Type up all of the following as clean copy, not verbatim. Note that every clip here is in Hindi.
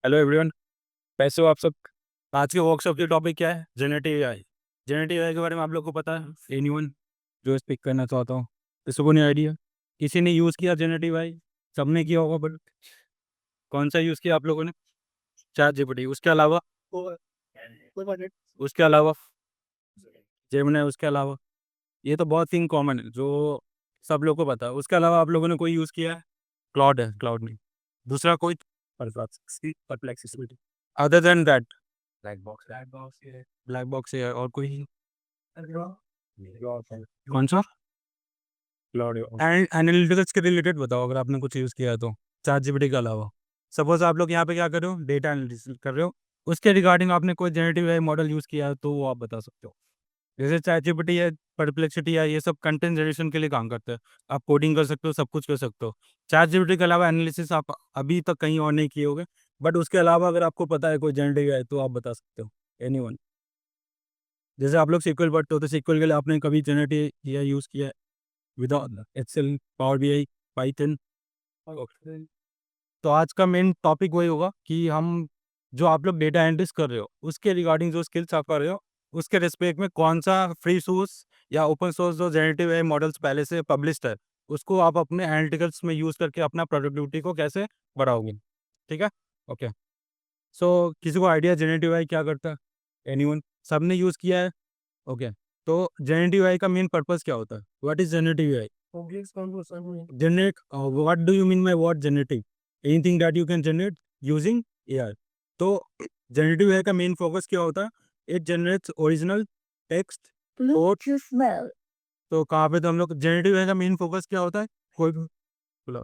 हेलो एवरीवन, कैसे हो आप सब। आज के वर्कशॉप की टॉपिक क्या है? Generative AI. जेनेटिव एआई के बारे में आप लोग को पता है? एनीवन जो स्पीक करना चाहता हूँ, किसी को नहीं आइडिया? किसी ने यूज़ किया जेनेटिव एआई? सबने किया होगा, बट कौन सा यूज़ किया आप लोगों ने? चैट जीपीटी, उसके अलावा? उसके अलावा जेमिनी, उसके अलावा? ये तो बहुत थिंग कॉमन है जो सब लोग को पता है। उसके अलावा आप लोगों ने कोई यूज़ किया है? क्लाउड है, क्लाउड नहीं। दूसरा कोई? Perplexity. Other than that? Black box है और कोई? कौन सा? एंड एनालिटिक्स के रिलेटेड बताओ अगर आपने कुछ यूज़ किया है तो, चैट जीपीटी के अलावा। सपोज आप लोग यहाँ पे क्या कर रहे हो, डेटा एनालिसिस कर रहे हो, उसके रिगार्डिंग आपने कोई जेनेटिव एआई मॉडल यूज़ किया है तो वो आप बता सकते हो। जैसे चैट जीपीटी है, परप्लेक्सिटी है, ये सब कंटेंट जनरेशन के लिए काम करते हैं। आप कोडिंग कर सकते हो, सब कुछ कर सकते हो। चैट जीपीटी के अलावा एनालिसिस आप अभी तक कहीं और नहीं किए होगे, बट उसके अलावा अगर आपको पता है कोई जेनेटिव एआई तो आप बता सकते हो। एनीवन? जैसे आप लोग सीक्वल पढ़ते हो तो सीक्वल के लिए आपने कभी जेनेटिव एआई यूज़ किया है? Without Excel, power BI, Python? तो आज का मेन टॉपिक वही होगा कि हम जो आप लोग डेटा एंट्रीज कर रहे हो उसके रिगार्डिंग जो स्किल्स आप कर रहे हो उसके रिस्पेक्ट में कौन सा फ्री सोर्स या ओपन सोर्स जो जेनेरेटिव एआई मॉडल्स पहले से पब्लिश्ड है उसको आप अपने एनालिटिकल्स में यूज़ करके अपना प्रोडक्टिविटी को कैसे बढ़ाओगे। ठीक है? ओके। सो किसी को आइडिया जेनेरेटिव एआई क्या करता है? एनीवन? सबने यूज़ किया है? ओके। तो जेनेरेटिव एआई का मेन पर्पस क्या होता है? What is generative AI? Generate, what do you mean by what generative? Anything that you can generate using AI. तो जनरेटिव एआई का मेन फोकस क्या होता है? It generates original text code. तो कहाँ पे तो हम लोग जनरेटिव एआई का मेन फोकस क्या होता है? कोई भी बोला,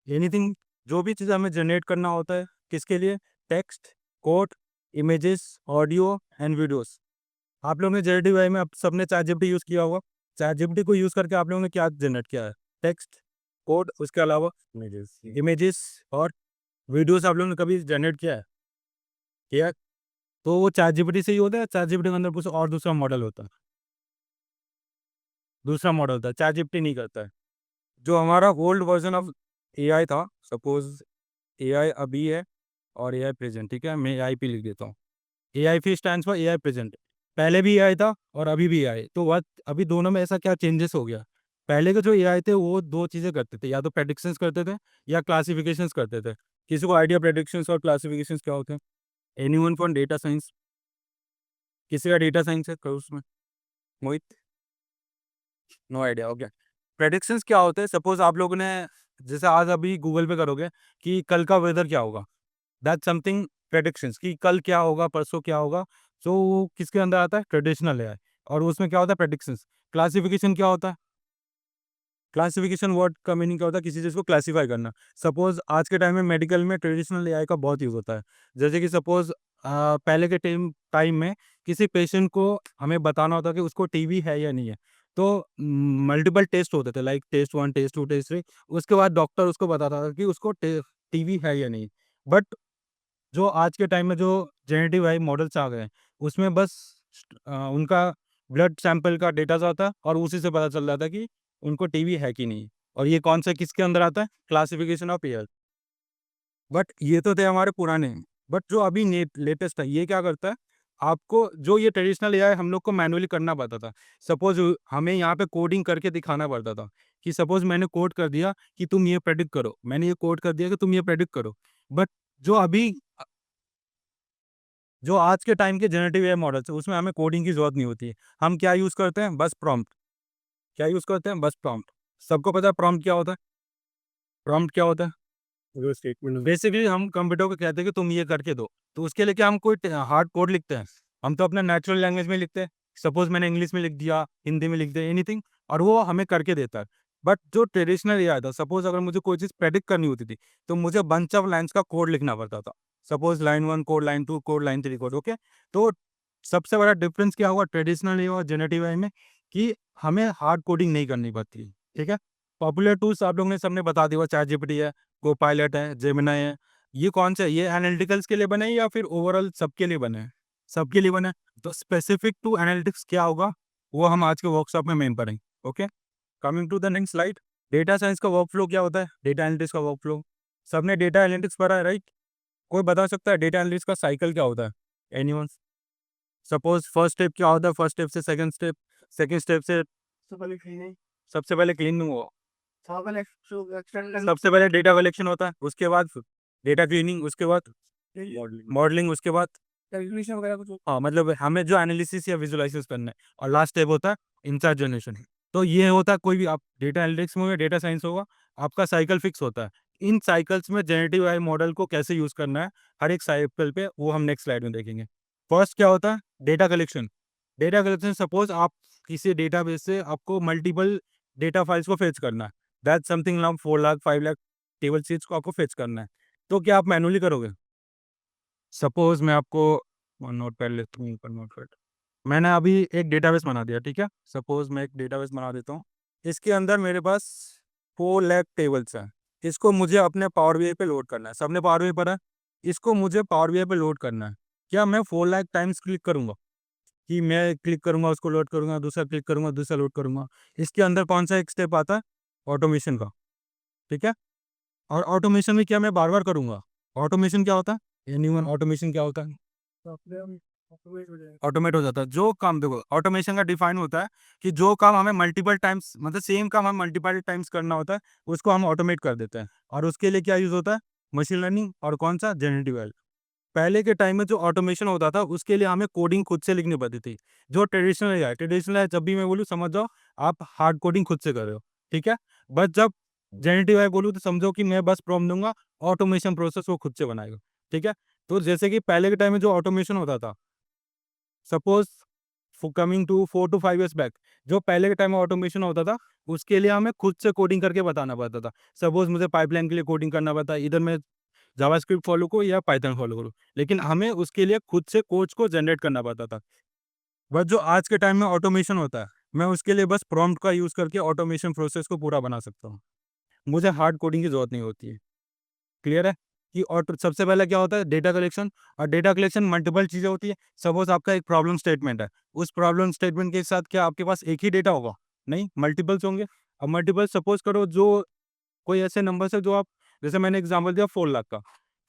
एनीथिंग, जो भी चीज़ हमें जनरेट करना होता है किसके लिए? Text, code, images, audio and videos. आप लोगों ने जनरेटिव एआई में अब सबने चैट जीपीटी यूज़ किया होगा। चैट जीपीटी को यूज़ करके आप लोगों ने क्या जनरेट किया है? टेक्स्ट, कोड, उसके अलावा इमेजेस और वीडियोस आप लोगों ने कभी जनरेट किया है? किया है? तो वो चैट जीपीटी से ही होता है? चैट जीपीटी के अंदर कुछ और दूसरा मॉडल होता है? दूसरा मॉडल होता है, चैट जीपीटी नहीं करता है। जो हमारा ओल्ड वर्जन ऑफ एआई था, सपोज एआई अभी है और एआई प्रेजेंट, ठीक है, मैं एआई पे लिख देता हूँ। AI P stands for AI present. पहले भी एआई था और अभी भी एआई, तो वह अभी दोनों में ऐसा क्या चेंजेस हो गया? पहले के जो एआई थे वो दो चीज़ें करते थे, या तो प्रेडिक्शंस करते थे या क्लासिफिकेशंस करते थे। किसी को आइडिया प्रेडिक्शंस और क्लासिफिकेशंस क्या होते हैं? Anyone from data science? किसी का डेटा साइंस है कोई उसमें? Mohit? No idea, okay. Predictions क्या होते हैं? सपोज आप लोगों ने जैसे आज अभी गूगल पे करोगे कि कल का वेदर क्या होगा, दैट समथिंग प्रेडिक्शंस, कि कल क्या होगा, परसों क्या होगा। सो वो किसके अंदर आता है? ट्रेडिशनल है। और उसमें क्या होता है? प्रेडिक्शंस। क्लासिफिकेशन क्या होता है? क्लासिफिकेशन वर्ड का मीनिंग क्या होता है? किसी चीज़ को क्लासीफाई करना। सपोज आज के टाइम में मेडिकल में ट्रेडिशनल एआई का बहुत यूज़ होता है। जैसे कि सपोज पहले के टाइम टाइम में किसी पेशेंट को हमें बताना होता कि उसको टीबी है या नहीं है, तो मल्टीपल टेस्ट होते थे, like test one, test two, test three. उसके बाद डॉक्टर उसको बताता था कि उसको टीबी है या नहीं। बट जो आज के टाइम में जो जेनेटिव एआई मॉडल्स आ गए हैं, उसमें बस उनका ब्लड सैंपल का डेटा आता है और उसी से पता चल जाता है कि उनको टीबी है कि नहीं। और ये कौन सा किसके अंदर आता है? Classification of air. बट ये तो थे हमारे पुराने। बट जो अभी लेटेस्ट है ये क्या करता है? आपको जो ये ट्रेडिशनल एआई हम लोग को मैनुअली करना पड़ता था। सपोज हमें यहाँ पे कोडिंग करके दिखाना पड़ता था कि सपोज मैंने कोड कर दिया कि तुम ये प्रेडिक्ट करो, मैंने ये कोड कर दिया कि तुम ये प्रेडिक्ट करो। बट जो अभी जो आज के टाइम के जनरेटिव एआई मॉडल्स है उसमें हमें कोडिंग की जरूरत नहीं होती है। हम क्या यूज करते हैं? बस प्रॉम्प्ट। क्या यूज करते हैं? बस प्रॉम्प्ट। सबको पता है प्रॉम्प्ट क्या होता है? प्रॉम्प्ट क्या होता है? वो स्टेटमेंट बेसिकली हम कंप्यूटर को कहते हैं कि तुम ये करके दो। तो उसके लिए क्या हम कोई हार्ड कोड लिखते हैं? हम तो अपना नेचुरल लैंग्वेज में लिखते हैं। सपोज मैंने इंग्लिश में लिख दिया, हिंदी में लिख दिया, एनीथिंग, और वो हमें करके देता है। बट जो ट्रेडिशनल एआई था, सपोज अगर मुझे कोई चीज़ प्रेडिक्ट करनी होती थी तो मुझे बंच ऑफ लाइन्स का कोड लिखना पड़ता था। Suppose line one code, line two code, line three code, okay. तो सबसे बड़ा डिफरेंस क्या हुआ ट्रेडिशनल एआई और जेनेटिव एआई में? कि हमें हार्ड कोडिंग नहीं करनी पड़ती। ठीक है? पॉपुलर टूल्स आप लोगों ने सबने बता दिया, चैट जीपीटी है, कोपायलट है, जेमिनी है। ये कौन सा है? ये एनालिटिकल्स के लिए बने हैं या फिर ओवरऑल सबके लिए बने हैं? सबके लिए बने हैं। तो स्पेसिफिक टू एनालिटिक्स क्या होगा वो हम आज के वर्कशॉप में मेन पढ़ेंगे। Okay, coming to the next slide. Data science का वर्कफ्लो क्या होता है? डेटा एनालिटिक्स का वर्कफ्लो सबने डेटा एनालिटिक्स पढ़ा है, राइट? कोई बता सकता है डेटा एनालिस्ट का साइकिल क्या होता है? एनीवन? सपोज फर्स्ट स्टेप क्या होता है, फर्स्ट स्टेप से सेकंड स्टेप, सेकंड स्टेप से सबसे पहले क्लीनिंग हो, सबसे पहले डेटा कलेक्शन होता है, उसके बाद डेटा क्लीनिंग, उसके बाद मॉडलिंग, उसके बाद कैलकुलेशन वगैरह कुछ। हाँ, मतलब हमें जो एनालिसिस या विजुअलाइजेशन करना है, और लास्ट स्टेप होता है इंसाइट जनरेशन। तो ये होता है, कोई भी आप डेटा एनालिटिक्स में, डेटा साइंस होगा, आपका साइकिल फिक्स होता है। इन साइकिल्स में जनरेटिव एआई मॉडल को कैसे यूज करना है हर एक साइकिल पे, वो हम नेक्स्ट स्लाइड में देखेंगे। फर्स्ट क्या होता है? Data collection. Data collection, suppose आप किसी डेटाबेस से आपको मल्टीपल डेटा फाइल्स को फेच करना है, that something now 4 lakh 5 lakh table sheets को आपको फेच करना है, तो क्या आप मैनुअली करोगे? सपोज मैं आपको वन नोट पैड लेता हूँ, ऊपर नोट पैड, मैंने अभी एक डेटाबेस बना दिया, ठीक है? सपोज मैं एक डेटाबेस बना देता हूँ, इसके अंदर मेरे पास 4 लाख टेबल्स हैं, इसको मुझे अपने पावर बीआई पे लोड करना है, सबने पावर बीआई पर है, इसको मुझे पावर बीआई पे लोड करना है। क्या मैं 4 लाख टाइम्स क्लिक करूंगा? कि मैं क्लिक करूंगा, उसको लोड करूंगा, दूसरा क्लिक करूंगा, दूसरा लोड करूंगा? इसके अंदर कौन सा एक स्टेप आता है? ऑटोमेशन का, ठीक है? और ऑटोमेशन में क्या मैं बार बार करूंगा? ऑटोमेशन क्या होता है? एनीवन, ऑटोमेशन क्या होता है? ऑटोमेट हो जाता है जो काम। देखो, ऑटोमेशन का डिफाइन होता है कि जो काम हमें मल्टीपल टाइम्स, मतलब सेम काम हमें मल्टीपल टाइम्स करना होता है, उसको हम ऑटोमेट कर देते हैं। और उसके लिए क्या यूज होता है? मशीन लर्निंग, और कौन सा? Generative AI. पहले के टाइम में जो ऑटोमेशन होता था, उसके लिए हमें कोडिंग खुद से लिखनी पड़ती थी। जो ट्रेडिशनल है, जब भी मैं बोलूँ समझ जाओ, आप हार्ड कोडिंग खुद से कर रहे हो, ठीक है? बट जब जनरेटिव एआई बोलूँ तो समझो कि मैं बस प्रॉम्प्ट दूंगा, ऑटोमेशन प्रोसेस वो खुद से बनाएगा, ठीक है? तो जैसे कि पहले के टाइम में जो ऑटोमेशन होता था, suppose coming to 4 to 5 years back, जो पहले के टाइम में ऑटोमेशन होता था, उसके लिए हमें खुद से कोडिंग करके बताना पड़ता था। सपोज मुझे पाइपलाइन के लिए कोडिंग करना पड़ता है, इधर मैं जावास्क्रिप्ट फॉलो करूँ या पाइथन फॉलो करूँ, लेकिन हमें उसके लिए खुद से कोड्स को जनरेट करना पड़ता था। बट जो आज के टाइम में ऑटोमेशन होता है, मैं उसके लिए बस प्रॉम्प्ट का यूज़ करके ऑटोमेशन प्रोसेस को पूरा बना सकता हूँ। मुझे हार्ड कोडिंग की ज़रूरत नहीं होती है। क्लियर है? कि ऑटो सबसे पहले क्या होता है? Data collection. और डेटा कलेक्शन मल्टीपल चीज़ें होती है। सपोज़ आपका एक प्रॉब्लम स्टेटमेंट है, उस प्रॉब्लम स्टेटमेंट के साथ क्या आपके पास एक ही डेटा होगा? नहीं, मल्टीपल्स होंगे। अब मल्टीपल सपोज़ करो, जो कोई ऐसे नंबर्स है जो आप, जैसे मैंने एग्जांपल दिया 4 लाख का,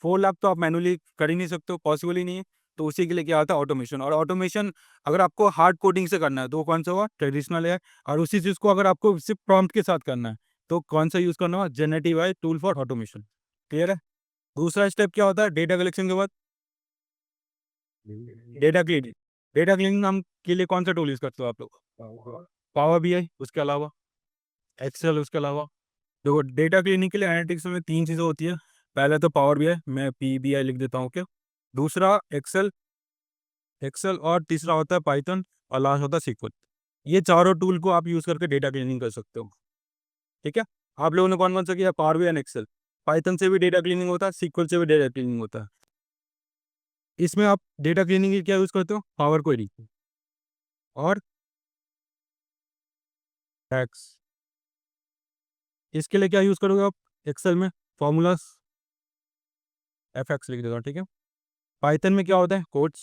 4 लाख तो आप मैनुअली कर ही नहीं सकते हो, पॉसिबल ही नहीं है। तो उसी के लिए क्या आता है? ऑटोमेशन। और ऑटोमेशन अगर आपको हार्ड कोडिंग से करना है तो वो कौन सा होगा? ट्रेडिशनल है। और उसी चीज़ को अगर आपको सिर्फ प्रॉम्प्ट के साथ करना है, तो कौन सा यूज़ करना होगा? Generative AI tool for automation. Clear है? दूसरा स्टेप क्या होता है डेटा कलेक्शन के बाद? Data cleaning. डेटा क्लीनिंग नाम के लिए कौन सा टूल यूज़ करते हो आप लोग? पावर बीआई, उसके अलावा एक्सेल, उसके अलावा देखो, डेटा क्लीनिंग के लिए एनालिटिक्स में 3 चीज़ें होती है। पहले तो पावर बीआई, मैं पीबीआई लिख देता हूँ, ओके? दूसरा एक्सेल, एक्सेल, और तीसरा होता है पाइथन, और लास्ट होता है सीक्वल। ये चारों टूल को आप यूज़ करके डेटा क्लीनिंग कर सकते हो, ठीक है? आप लोगों ने कौन-कौन सा किया? Power BI and Excel. Python से भी डेटा क्लीनिंग होता है, सीक्वल से भी डेटा क्लीनिंग होता है। इसमें आप डेटा क्लीनिंग के लिए क्या यूज़ करते हो? पावर क्वेरी और टैग्स। इसके लिए क्या यूज़ करोगे आप? एक्सेल में फॉर्मूलास, एफएक्स लिख देता हूँ, ठीक है? पाइथन में क्या होता है? कोड्स।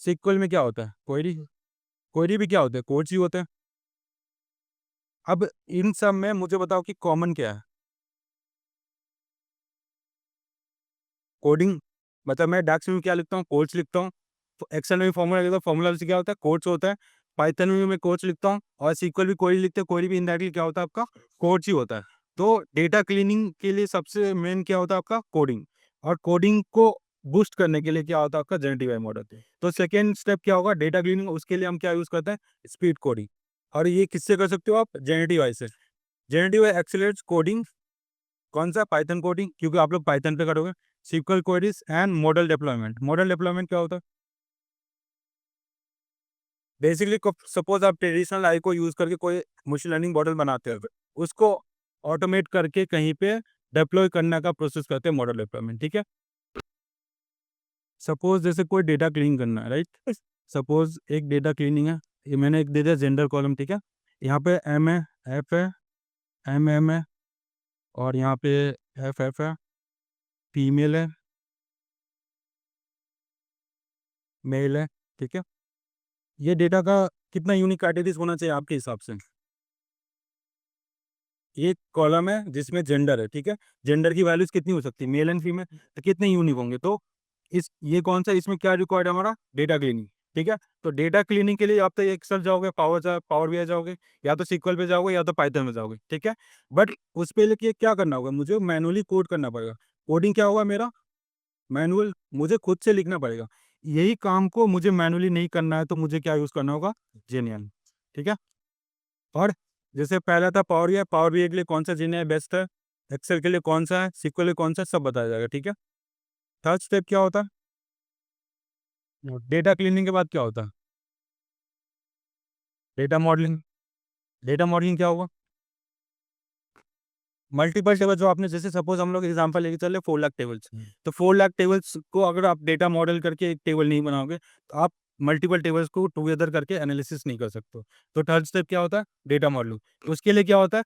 सीक्वल में क्या होता है? क्वेरी। क्वेरी भी क्या होता है? कोड्स ही होते हैं। अब इन सब में मुझे बताओ कि कॉमन क्या है? कोडिंग। मतलब मैं डाक्स में क्या लिखता हूँ? कोड्स लिखता हूँ। एक्सेल में भी फॉर्मूला लिखता हूँ, फॉर्मूला से क्या होता है? कोड्स होता है। पाइथन में भी मैं कोड्स लिखता हूँ, और सीक्वल भी क्वेरी लिखते हैं, क्वेरी भी इनडायरेक्टली क्या होता है आपका? कोड्स ही होता है। तो डेटा क्लीनिंग के लिए सबसे मेन क्या होता है आपका? कोडिंग। और कोडिंग को बूस्ट करने के लिए क्या होता है आपका? Generative AI model. तो सेकेंड स्टेप क्या होगा? डेटा क्लीनिंग, उसके लिए हम क्या यूज़ करते हैं? Speed coding. और ये किससे कर सकते हो आप? जनरेटिव एआई से। Generative AI accelerates coding. कौन सा? पाइथन कोडिंग, क्योंकि आप लोग पाइथन पे करोगे। Sequel queries and model deployment. Model deployment क्या होता है? बेसिकली सपोज आप ट्रेडिशनल आई को यूज करके कोई मशीन लर्निंग मॉडल बनाते हो, उसको ऑटोमेट करके कहीं पे डिप्लॉय करने का प्रोसेस करते हैं मॉडल डिप्लॉयमेंट, ठीक है? सपोज जैसे कोई डेटा क्लीन करना है, राइट? सपोज एक डेटा क्लीनिंग है, ये मैंने एक दे दिया जेंडर कॉलम, ठीक है? यहाँ पे एम है, एफ है, एम है, और यहाँ पे एफ है, फीमेल है, मेल है, ठीक है? ये डेटा का कितना यूनिक कैटेगरीज होना चाहिए आपके हिसाब से? एक कॉलम है जिसमें जेंडर है, ठीक है। जेंडर की वैल्यूज कितनी हो सकती है, मेल एंड फीमेल, तो कितने यूनिक होंगे। तो इस ये कौन सा, इसमें क्या रिक्वायर्ड है हमारा, डेटा क्लीनिंग, ठीक है। तो डेटा क्लीनिंग के लिए आप तो एक्सेल जाओगे, पावर बीआई जाओगे, या तो सीक्वल पे जाओगे, या तो पाइथन में जाओगे, ठीक है। बट उस पे लिए क्या करना होगा, मुझे मैनुअली कोड करना पड़ेगा। कोडिंग क्या होगा मेरा, मैनुअल, मुझे खुद से लिखना पड़ेगा। यही काम को मुझे मैनुअली नहीं करना है, तो मुझे क्या यूज करना होगा, जेनियन, ठीक है। और जैसे पहला था पावर बीआई, पावर बीआई के लिए कौन सा जेनियन बेस्ट है, एक्सेल के लिए कौन सा है, सीक्वल के लिए कौन सा है, सब बताया जाएगा, ठीक है। थर्ड स्टेप क्या होता है, डेटा क्लीनिंग के बाद क्या होता है, डेटा मॉडलिंग। डेटा मॉडलिंग क्या होगा, मल्टीपल टेबल, जो आपने जैसे सपोज हम लोग एग्जांपल लेके चले 4 लाख टेबल्स, तो 4 लाख टेबल्स को अगर आप डेटा मॉडल करके एक टेबल नहीं बनाओगे, तो आप मल्टीपल टेबल्स को टुगेदर करके एनालिसिस नहीं कर सकते। तो थर्ड स्टेप क्या होता है, डेटा मॉडलिंग। तो उसके लिए क्या होता है,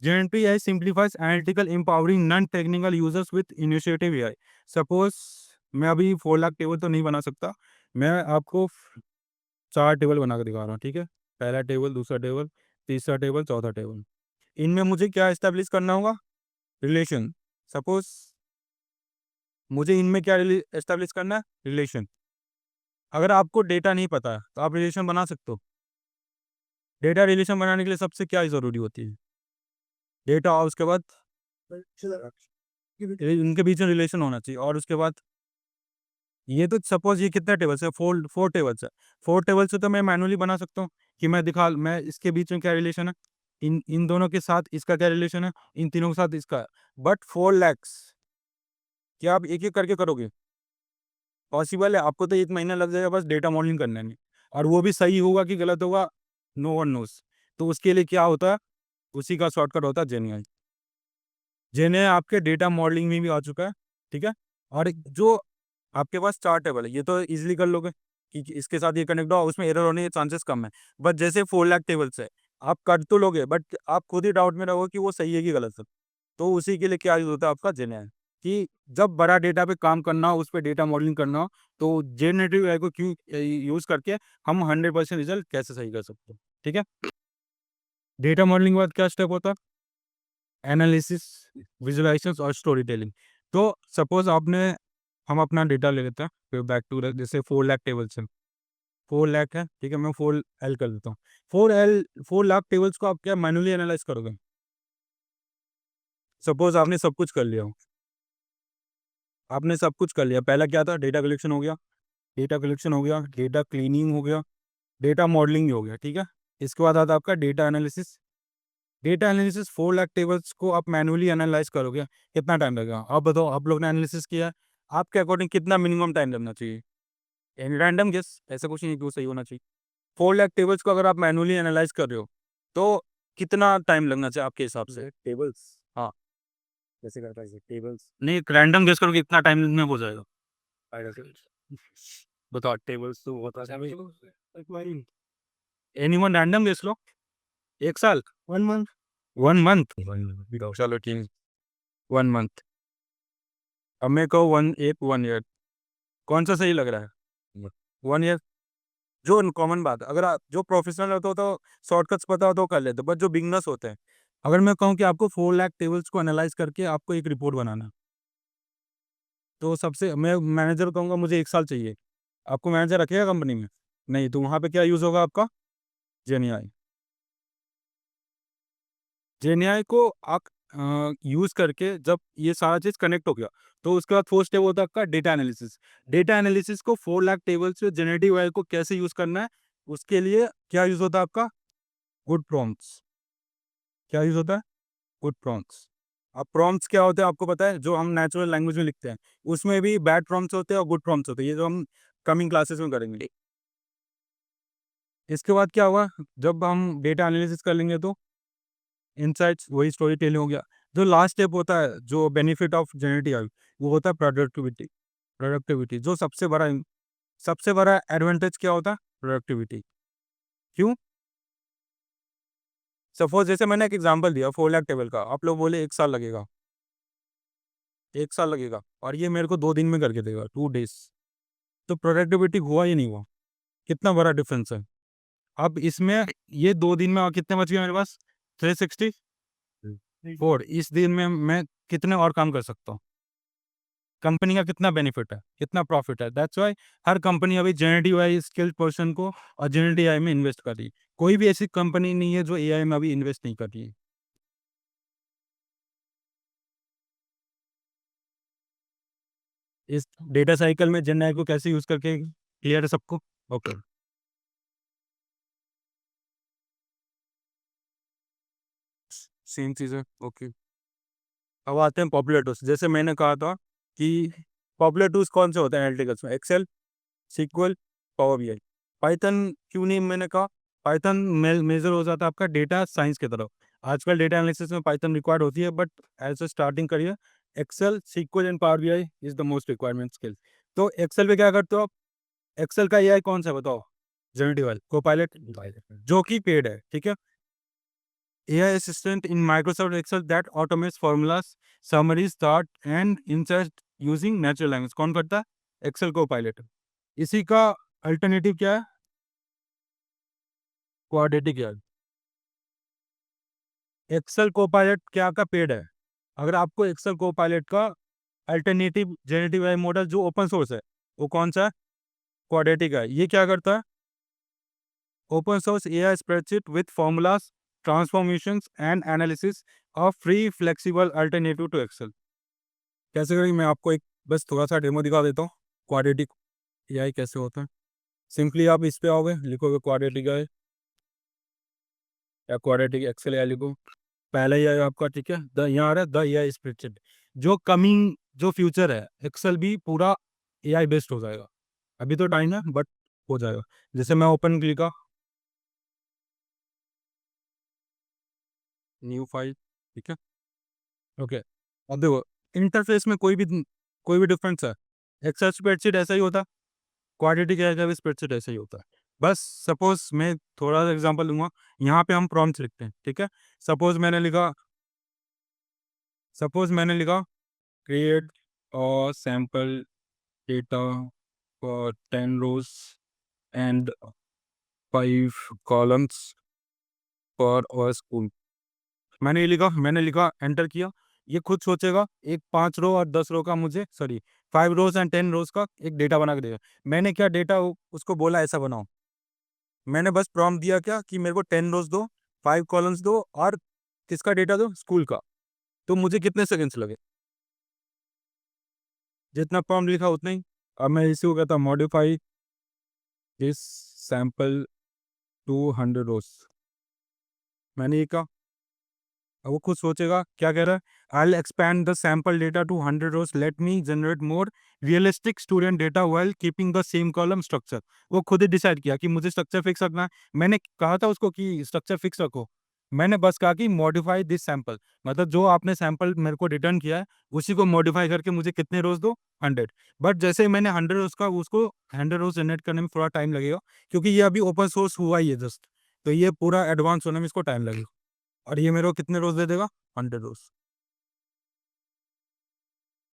JNP I simplifies analytical empowering non technical users with initiative AI. Suppose मैं अभी 4 लाख टेबल तो नहीं बना सकता, मैं आपको 4 टेबल बना के दिखा रहा हूँ, ठीक है। पहला टेबल, दूसरा टेबल, तीसरा टेबल, चौथा टेबल। इनमें मुझे क्या एस्टेब्लिश करना होगा, रिलेशन। सपोज मुझे इनमें क्या एस्टेब्लिश करना है, रिलेशन। अगर आपको डेटा नहीं पता है तो आप रिलेशन बना सकते हो। डेटा रिलेशन बनाने के लिए सबसे क्या जरूरी होती है, डेटा, और उसके बाद उनके बीच में रिलेशन होना चाहिए। और उसके बाद ये तो सपोज ये कितने टेबल्स है, 4 टेबल्स है। 4 टेबल्स से तो मैं मैनुअली बना सकता हूँ कि मैं इसके बीच में क्या रिलेशन है, इन इन दोनों के साथ इसका क्या रिलेशन है, इन तीनों के साथ इसका। बट 4 लैक्स क्या आप एक एक करके करोगे, पॉसिबल है? आपको तो 1 महीना लग जाएगा बस डेटा मॉडलिंग करने में, और वो भी सही होगा कि गलत होगा, नो वन नोस। तो उसके लिए क्या होता है, उसी का शॉर्टकट होता है जेनआई। जेनआई आपके डेटा मॉडलिंग में भी आ चुका है, ठीक है। और जो आपके पास 4 टेबल है, ये तो इजीली कर लोगे कि इसके साथ ये कनेक्ट हो, उसमें एरर होने के चांसेस कम है। बट जैसे 4 लाख टेबल्स है, आप कर तो लोगे, बट आप खुद ही डाउट में रहोगे कि वो सही है कि गलत है। तो उसी के लिए क्या यूज होता है आपका जेनआई, कि जब बड़ा डेटा पे काम करना हो, उस पर डेटा मॉडलिंग करना हो, तो जेनरेटिव एआई को क्यों यूज करके हम 100% रिजल्ट कैसे सही कर सकते हैं, ठीक है। डेटा मॉडलिंग के बाद क्या स्टेप होता है, एनालिसिस, विजुअलाइजेशन और स्टोरी टेलिंग। तो सपोज आपने, हम अपना डेटा ले लेते हैं, फिर बैक टू, जैसे 4 लाख टेबल्स है, 4 लाख है, ठीक है। मैं 4L कर देता हूँ। 4 लाख टेबल्स को आप क्या मैनुअली एनालाइज करोगे। सपोज आपने सब कुछ कर लिया हो, आपने सब कुछ कर लिया, पहला क्या था, डेटा कलेक्शन हो गया, डेटा कलेक्शन हो गया, डेटा क्लीनिंग हो गया, डेटा मॉडलिंग भी हो गया, ठीक है। इसके बाद आता है आपका data analysis. Data analysis, 4 lakh tables को आप मैनुअली एनालाइज करोगे, कितना टाइम लगेगा, आप बताओ। आप लोग ने एनालिसिस किया है, आपके अकॉर्डिंग कितना मिनिमम टाइम लगना चाहिए, रैंडम गेस, ऐसा कुछ नहीं कि वो सही होना चाहिए। 4 लाख टेबल्स को अगर आप मैनुअली एनालाइज कर रहे हो, तो कितना टाइम लगना चाहिए आपके हिसाब से, टेबल्स, हाँ, कैसे करता है टेबल्स, नहीं, रैंडम गेस करो कितना टाइम में हो जाएगा, बताओ। टेबल्स तो होता है, एनीवन रैंडम गेस लो, 1 साल, 1 मंथ, 1 मंथ, चलो ठीक, 1 मंथ। अब मैं कहो 1 ईयर, कौन सा सही लग रहा है, 1 ईयर। जो कॉमन बात है, अगर आप जो प्रोफेशनल होते हो तो शॉर्टकट्स पता हो तो कर लेते, बट जो बिगनर्स होते हैं, अगर मैं कहूँ कि आपको 4 लाख टेबल्स को एनालाइज करके आपको एक रिपोर्ट बनाना है, तो सबसे मैं मैनेजर कहूँगा मुझे 1 साल चाहिए। आपको मैनेजर रखेगा कंपनी में, नहीं, तो वहाँ पे क्या यूज़ होगा आपका, जेनीआई। जेनीआई को आप यूज़ करके जब ये सारा चीज़ कनेक्ट हो गया, तो उसके बाद फोर्थ स्टेप होता है आपका डेटा एनालिसिस। डेटा एनालिसिस को 4 लाख टेबल से जेनेरेटिव एआई को कैसे यूज़ करना है, उसके लिए क्या यूज़ होता है आपका, गुड प्रॉम्प्ट्स। क्या यूज़ होता है, गुड प्रॉम्प्ट्स। अब प्रॉम्प्ट्स क्या होते हैं आपको पता है, जो हम नेचुरल लैंग्वेज में लिखते हैं, उसमें भी बैड प्रॉम्प्ट्स होते हैं और गुड प्रॉम्प्ट्स होते हैं, ये जो हम कमिंग क्लासेस में करेंगे। इसके बाद क्या होगा, जब हम डेटा एनालिसिस कर लेंगे तो इनसाइट्स, वही स्टोरी टेलिंग हो गया। जो लास्ट स्टेप होता है, जो बेनिफिट ऑफ जेनेरेटिव आई, वो होता है प्रोडक्टिविटी। प्रोडक्टिविटी जो सबसे बड़ा एडवांटेज क्या होता है, प्रोडक्टिविटी। क्यों, सपोज जैसे मैंने एक एग्जांपल दिया 4 लाख टेबल का, आप लोग बोले 1 साल लगेगा, 1 साल लगेगा, और ये मेरे को 2 दिन में करके देगा, 2 डेज। तो प्रोडक्टिविटी हुआ या नहीं हुआ, कितना बड़ा डिफरेंस है। अब इसमें ये 2 दिन में और कितने बच गए मेरे पास, 360, 4 इस दिन में मैं कितने और काम कर सकता हूँ, कंपनी का कितना बेनिफिट है, कितना प्रॉफिट है। दैट्स वाई हर कंपनी अभी जेनेरेटिव एआई स्किल्ड पर्सन को और जेनेरेटिव एआई में इन्वेस्ट कर रही है। कोई भी ऐसी कंपनी नहीं है जो एआई में अभी इन्वेस्ट नहीं कर रही है। इस डेटा साइकिल में जेन एआई को कैसे यूज करके क्लियर है सबको? ओके, सेम चीज़ है। ओके, अब आते हैं पॉपुलर टूल्स। जैसे मैंने कहा था कि पॉपुलर टूल्स कौन से होते हैं एनालिटिक्स में? Excel, sequel, power BI. Python क्यों नहीं मैंने कहा? पाइथन मेजर हो जाता है आपका डेटा साइंस की तरफ। आजकल डेटा एनालिसिस में पाइथन रिक्वायर्ड होती है, but as a starting career Excel, sequel and power BI is the most requirement skill. तो एक्सेल पे क्या करते हो आप? एक्सेल का एआई कौन सा है बताओ? जनरेटिव एआई कोपायलट, जो कि पेड है, ठीक है। AI assistant in Microsoft Excel that automates formulas, summaries, chart and insights using natural language। कौन करता है? एक्सेल को पायलट। इसी का अल्टरनेटिव क्या है? Quadratic AI. एक्सेल को पायलट क्या का पेड है? अगर आपको एक्सेल को पायलट का अल्टरनेटिव जेनेरेटिव एआई मॉडल जो ओपन सोर्स है, वो कौन सा है? क्वाड्रेटिक है। ये क्या करता है? Open source AI spreadsheet with formulas, transformations and analysis of free flexible alternative to Excel। कैसे करेंगे मैं आपको एक बस थोड़ा सा डेमो दिखा देता हूँ। क्वाड्रेटिक एआई कैसे होता है? सिंपली आप इस पे आओगे, लिखोगे क्वाड्रेटिक एआई या क्वाड्रेटिक एक्सेल एआई लिखो। पहला ही आएगा आपका, ठीक है। द यहाँ आ रहा है द एआई स्प्रेडशीट। जो कमिंग जो फ्यूचर है, एक्सेल भी पूरा एआई बेस्ड हो जाएगा। अभी तो टाइम है, बट हो जाएगा। जैसे मैं ओपन क्लिक, न्यू फाइल, ठीक है। ओके, अब देखो इंटरफेस में कोई भी डिफरेंस है? एक्सेल स्प्रेडशीट ऐसा ही होता है, क्वाड्रेटिक एआई का भी स्प्रेडशीट ऐसा ही होता है। बस सपोज मैं थोड़ा सा एग्जांपल दूंगा। यहाँ पे हम प्रॉम्प्ट लिखते हैं, ठीक है। सपोज मैंने लिखा सपोज मैंने लिखा क्रिएट और sample data for 10 rows and 5 columns for और स्कूल। मैंने लिखा एंटर किया। ये खुद सोचेगा एक 5 रो और 10 रो का, मुझे सॉरी 5 rows एंड 10 rows का एक डेटा बना के देगा। मैंने क्या डेटा उसको बोला ऐसा बनाओ? मैंने बस प्रॉम्प्ट दिया क्या कि मेरे को 10 rows दो, 5 columns दो और किसका डेटा दो? स्कूल का। तो मुझे कितने सेकंड्स लगे? जितना प्रॉम्प्ट लिखा उतना ही। अब मैं इसी को कहता हूँ modify this sample to 100 rows। मैंने ये कहा, अब वो खुद सोचेगा क्या कह रहा है। I expand the sample data to 100 rows, let me generate more realistic student data while keeping the same column structure. वो खुद ही डिसाइड किया कि मुझे स्ट्रक्चर फिक्स रखना है। मैंने कहा था उसको कि स्ट्रक्चर फिक्स रखो, मैंने बस कहा कि मॉडिफाई दिस सैम्पल, मतलब जो आपने सैम्पल मेरे को रिटर्न किया है उसी को मॉडिफाई करके मुझे कितने रोज दो? 100। बट जैसे ही मैंने 100 रोज का, उसको 100 रोज जनरेट करने में थोड़ा टाइम लगेगा, क्योंकि ये अभी ओपन सोर्स हुआ ही है जस्ट। तो ये पूरा एडवांस होने में इसको टाइम लगेगा। और ये मेरे को कितने रोज दे देगा? 100 रोज।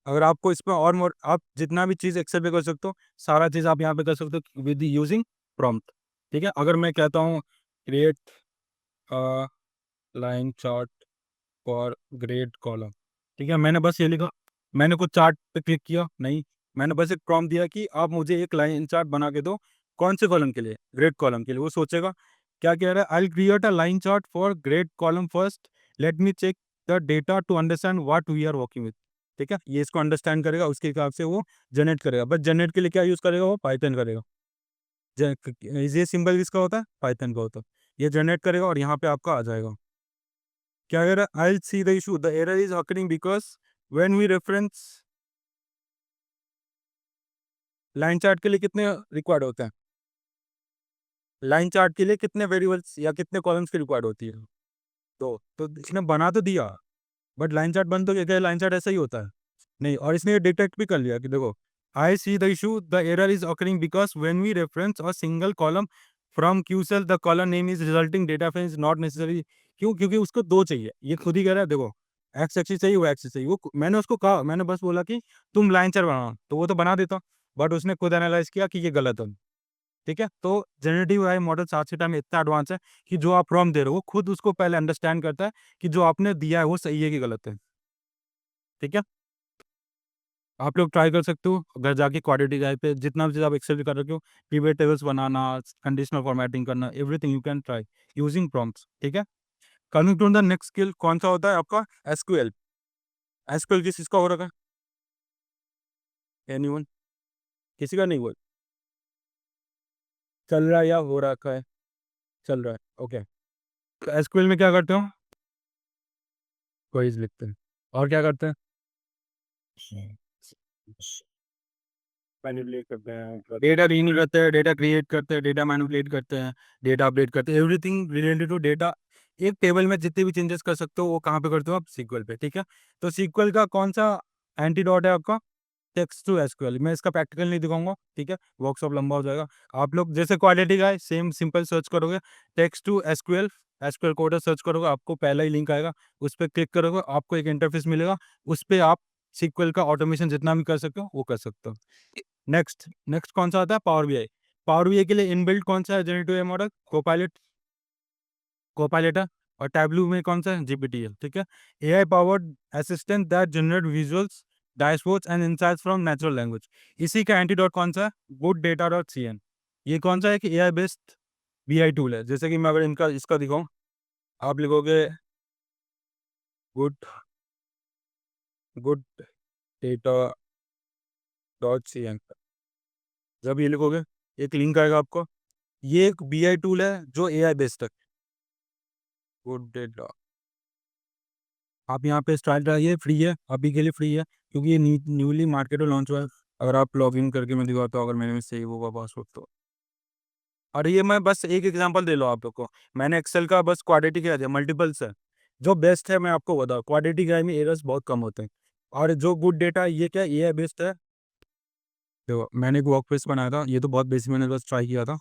अगर आपको इसमें और मोर, आप जितना भी चीज़ एक्सेल पे कर सकते हो, सारा चीज़ आप यहाँ पे कर सकते हो विद यूजिंग प्रॉम्प्ट, ठीक है। अगर मैं कहता हूँ create line chart for grade column, ठीक है, मैंने बस ये लिखा। मैंने कुछ चार्ट पे क्लिक किया नहीं, मैंने बस एक प्रॉम्प्ट दिया कि आप मुझे एक लाइन चार्ट बना के दो। कौन से कॉलम के लिए? ग्रेड कॉलम के लिए। वो सोचेगा क्या कह रहा है, I create a line chart for grade column first, let me check the data to understand what we are working with. ठीक है, ये इसको अंडरस्टैंड करेगा, उसके हिसाब से वो जनरेट करेगा। बट जनरेट के लिए क्या यूज करेगा? वो पाइथन करेगा। ये सिंबल किसका होता है? पाइथन का होता है। ये जनरेट करेगा और यहाँ पे आपका आ जाएगा। क्या कह रहा है? I see the issue, the error is occurring because when we reference. Line chart के लिए कितने रिक्वायर्ड होते हैं? लाइन चार्ट के लिए कितने वेरिएबल्स या कितने कॉलम्स की रिक्वायर्ड होती है? तो इसने बना तो दिया, बट लाइन चार्ट बन तो क्या? लाइन चार्ट ऐसा ही होता है नहीं। और इसने डिटेक्ट भी कर लिया कि देखो, I see the issue, the error is occurring because when we reference a single column from Q sale, the column name is resulting data frame is not necessary. क्यों? क्योंकि उसको दो चाहिए। ये खुद ही कह रहा है, देखो एक्स एक्सिस चाहिए, वो एक्सिस चाहिए। वो मैंने उसको कहा, मैंने बस बोला कि तुम लाइन चार्ट बनाओ, तो वो तो बना देता। बट उसने खुद एनालाइज किया कि ये गलत है। ठीक है। तो जनरेटिव एआई मॉडल आज के टाइम में इतना एडवांस है कि जो आप प्रॉम्प्ट दे रहे हो वो खुद उसको पहले अंडरस्टैंड करता है कि जो आपने दिया है वो सही है कि गलत है। ठीक है। आप लोग ट्राई कर सकते हो घर जाके क्वाड्रेटिक एआई पे जितना भी चीज़ आप एक्सेल में कर रखे हो, पिवट टेबल्स बनाना, कंडीशनल फॉर्मेटिंग करना, everything you can try using prompts. ठीक है। Coming to the next skill कौन सा होता है आपका? एसक्यूएल। एसक्यूएल किस चीज़ का हो रखा है? एनीवन? किसी का नहीं हुआ? चल रहा है या हो रखा है? चल रहा है। ओके। तो एसक्यूएल में क्या करते हो? क्वेरीज लिखते हैं। और क्या करते हैं? मैनिपुलेट करते हैं, डेटा रीड करते हैं, डेटा क्रिएट करते हैं, डेटा मैनिपुलेट करते हैं, डेटा अपडेट करते हैं, एवरीथिंग रिलेटेड टू डेटा। एक टेबल में जितने भी चेंजेस कर सकते हो वो कहाँ पे करते हो आप? सीक्वल पे। ठीक है। तो सीक्वल का कौन सा एंटीडोट है आपका? Text to SQL. मैं इसका प्रैक्टिकल नहीं दिखाऊंगा, ठीक है, वर्कशॉप लंबा हो जाएगा। आप लोग जैसे क्वालिटी का है सेम सिंपल सर्च करोगे text to SQL, SQL coder search करोगे, आपको पहला ही लिंक आएगा, उस पर क्लिक करोगे, आपको एक इंटरफेस मिलेगा, उस पर आप सीक्वल का ऑटोमेशन जितना भी कर सकते हो वो कर सकते हो। नेक्स्ट नेक्स्ट कौन सा आता है? Power BI. पावर बीआई के लिए इनबिल्ट कौन सा है generative AI model? Copilot. Copilot है। और टैबलू में कौन सा है? जीपीटी है। ठीक है। AI powered assistant that generate visuals, dashboards and insights from natural language. इसी का एंटीडोट कौन सा है? Good data dot C N. ये कौन सा है कि एआई बेस्ड बीआई टूल है। जैसे कि मैं अगर इनका इसका दिखाऊं, आप लिखोगे good good data dot C N, जब ये लिखोगे एक लिंक आएगा आपको। ये एक बीआई टूल है जो एआई बेस्ड है। गुड डेटा, आप यहाँ पे स्टार्ट कराइए, फ्री है अभी के लिए, फ्री है क्योंकि ये न्यूली मार्केट में लॉन्च हुआ है। अगर आप लॉग इन करके मैं दिखाता हूँ, अगर मैंने सही होगा पासवर्ड तो। और ये मैं बस एक एग्जांपल दे लो आप लोग को, मैंने एक्सेल का बस क्वाड्रेटिक किया था, मल्टीपल्स है। जो बेस्ट है मैं आपको बताऊँ, क्वाड्रेटिक में एरर्स बहुत कम होते हैं। और जो गुड डेटा ये क्या ये बेस्ट है। देखो मैंने एक वर्कस्पेस बनाया था, ये तो बहुत बेसिक मैंने बस ट्राई किया था।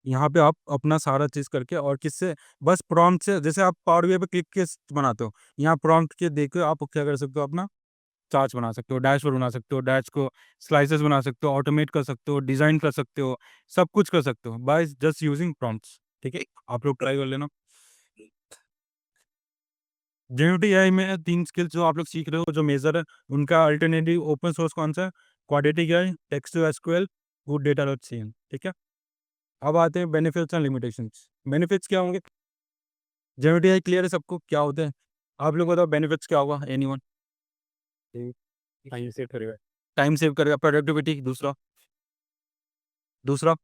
यहाँ पे आप अपना सारा चीज़ करके और किससे, बस प्रॉम्प्ट से, जैसे आप पावर बीआई पे क्लिक के बनाते हो, यहाँ प्रॉम्प्ट के देके आप क्या कर सकते हो, अपना चार्ट बना सकते हो, डैशबोर्ड बना सकते हो, डैश को स्लाइसेस बना सकते हो, ऑटोमेट कर सकते हो, डिजाइन कर सकते हो, सब कुछ कर सकते हो बाय जस्ट यूजिंग प्रॉम्प्ट्स। ठीक है। आप लोग ट्राई कर लेना। जेनेटिव एआई में 3 स्किल्स जो आप लोग सीख रहे हो जो मेजर है, उनका अल्टरनेटिव ओपन सोर्स कौन सा है? Quadratic AI, text to SQL, good data dot CN. ठीक है। अब आते हैं बेनिफिट्स एंड लिमिटेशंस। बेनिफिट्स क्या होंगे? जेनेटिव एआई क्लियर है सबको क्या होते हैं? आप लोग बताओ बेनिफिट्स क्या होगा? एनीवन? टाइम सेव करेगा। टाइम सेव करेगा, प्रोडक्टिविटी। दूसरा? दूसरा?